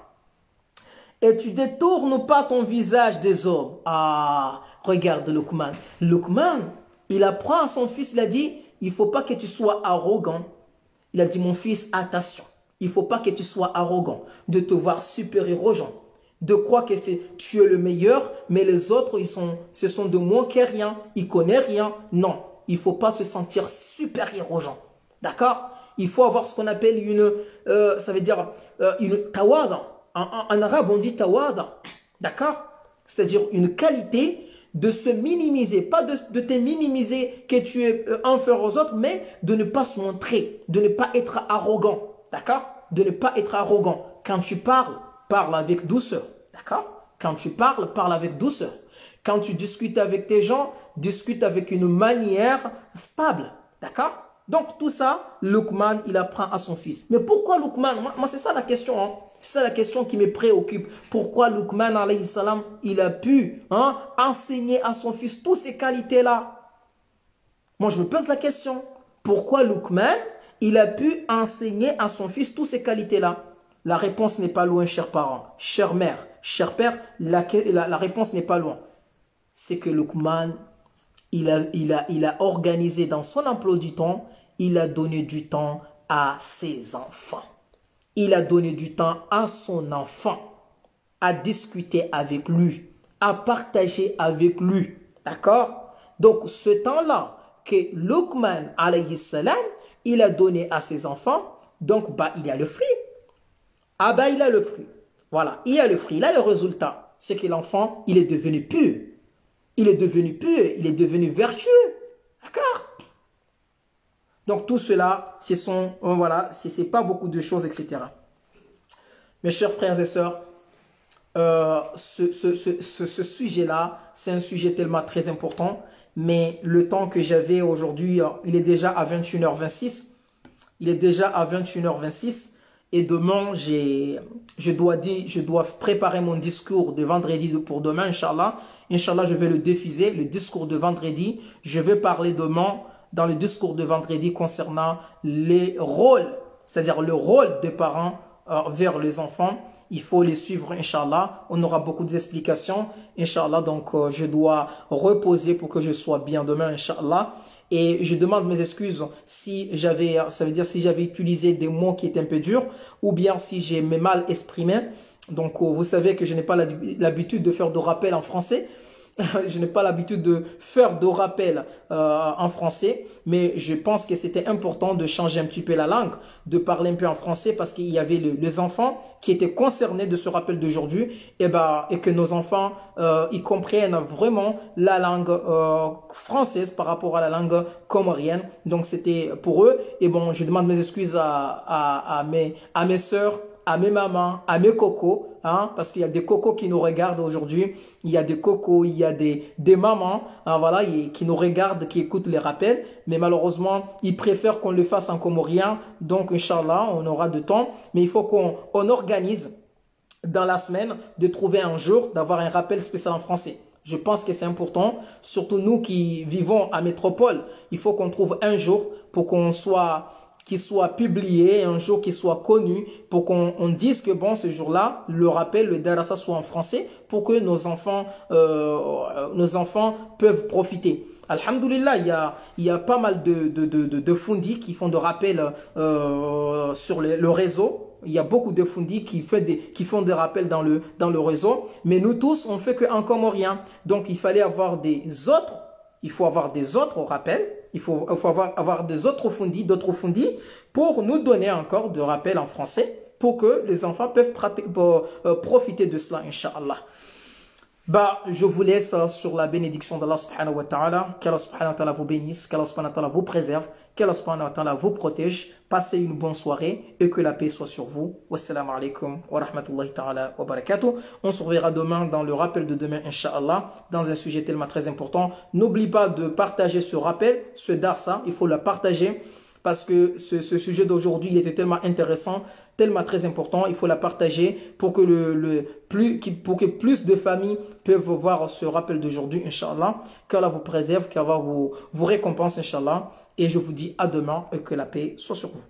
Et tu détournes pas ton visage des hommes. Regarde Luqman. Luqman, il apprend à son fils, il a dit, il faut pas que tu sois arrogant. Il a dit, mon fils, attention. Il faut pas que tu sois arrogant, de te voir supérieur aux gens, de croire que tu es le meilleur, mais les autres, ce sont de moins que rien, ils connaissent rien. Non, il faut pas se sentir supérieur aux gens. D'accord? Il faut avoir ce qu'on appelle ça veut dire une tawada. En arabe, on dit tawada. D'accord? C'est-à-dire une qualité de se minimiser, pas de te minimiser que tu es inférieur aux autres, mais de ne pas se montrer, de ne pas être arrogant. D'accord? De ne pas être arrogant. Quand tu parles, parle avec douceur. D'accord? Quand tu parles, parle avec douceur. Quand tu discutes avec tes gens, discute avec une manière stable. D'accord? Donc tout ça, Luqman, il apprend à son fils. Mais pourquoi Luqman? Moi c'est ça la question. Hein? C'est ça la question qui me préoccupe. Pourquoi Luqman, alayhi salam, il a pu enseigner à son fils toutes ces qualités-là? Moi je me pose la question. Pourquoi Luqman, il a pu enseigner à son fils toutes ces qualités-là? La réponse n'est pas loin, chers parents, chère mère, cher père, la réponse n'est pas loin. C'est que Luqman, il a organisé dans son emploi du temps, il a donné du temps à ses enfants. Il a donné du temps à son enfant, à discuter avec lui, à partager avec lui. D'accord? Donc, ce temps-là que Luqman, alayhi salam, il a donné à ses enfants, donc, il y a le fruit. Il a le fruit. Voilà, il y a le fruit, il a le résultat. C'est que l'enfant, il est devenu pur. Il est devenu pur, il est devenu vertueux. D'accord? Donc tout cela, c'est pas beaucoup de choses, etc. Mes chers frères et sœurs, ce sujet-là, c'est un sujet tellement très important, mais le temps que j'avais aujourd'hui, il est déjà à 21h26. Il est déjà à 21h26 et demain, je dois préparer mon discours de vendredi pour demain, Inch'Allah. Inch'Allah, je vais le diffuser, le discours de vendredi. Je vais parler demain dans le discours de vendredi concernant les rôles, c'est-à-dire le rôle des parents vers les enfants. Il faut les suivre, Inch'Allah. On aura beaucoup d'explications, Inch'Allah. Donc, je dois reposer pour que je sois bien demain, Inch'Allah. Et je demande mes excuses si j'avais utilisé des mots qui étaient un peu durs ou bien si j'ai mal exprimé. Donc, vous savez que je n'ai pas l'habitude de faire de rappel en français. Je n'ai pas l'habitude de faire de rappel en français, mais je pense que c'était important de changer un petit peu la langue, de parler un peu en français parce qu'il y avait les enfants qui étaient concernés de ce rappel d'aujourd'hui et que nos enfants ils comprennent vraiment la langue française par rapport à la langue comorienne. Donc c'était pour eux. Et bon, je demande mes excuses à mes sœurs, à mes mamans, à mes cocos, parce qu'il y a des cocos qui nous regardent aujourd'hui, il y a des cocos, il y a des mamans, voilà, qui nous regardent, qui écoutent les rappels, mais malheureusement, ils préfèrent qu'on le fasse en comorien, donc Inch'Allah, on aura de temps, mais il faut qu'on organise dans la semaine de trouver un jour, d'avoir un rappel spécial en français. Je pense que c'est important, surtout nous qui vivons à métropole, il faut qu'on trouve un jour pour qu'il soit publié, un jour qu'il soit connu, pour qu'on dise que bon, ce jour-là, le rappel, le darasa soit en français, pour que nos enfants peuvent profiter. Alhamdulillah, il y a pas mal de fundis qui font de rappels sur le réseau. Il y a beaucoup de fundis qui font des rappels dans le réseau, mais nous tous, on fait qu'un comorien. Donc, il fallait avoir des autres. Il faut avoir des autres rappels. Il faut avoir des autres fundis, d'autres fundis pour nous donner encore de rappels en français pour que les enfants peuvent profiter de cela, Inch'Allah. Bah, je vous laisse sur la bénédiction d'Allah subhanahu wa ta'ala. Qu'Allah subhanahu wa ta'ala vous bénisse, qu'Allah subhanahu wa ta'ala vous préserve, qu'Allah subhanahu wa ta'ala vous protège. Passez une bonne soirée et que la paix soit sur vous. Wassalamu alaikum wa rahmatullahi ta'ala wa barakatuh. On se reverra demain dans le rappel de demain, Inch'Allah, dans un sujet tellement très important. N'oublie pas de partager ce rappel, ce darsa, il faut le partager parce que ce sujet d'aujourd'hui, il était tellement intéressant, tellement très important, il faut la partager pour que, pour que plus de familles peuvent voir ce rappel d'aujourd'hui, Inch'Allah. Qu'Allah vous préserve, qu'Allah vous récompense, Inch'Allah. Et je vous dis à demain et que la paix soit sur vous.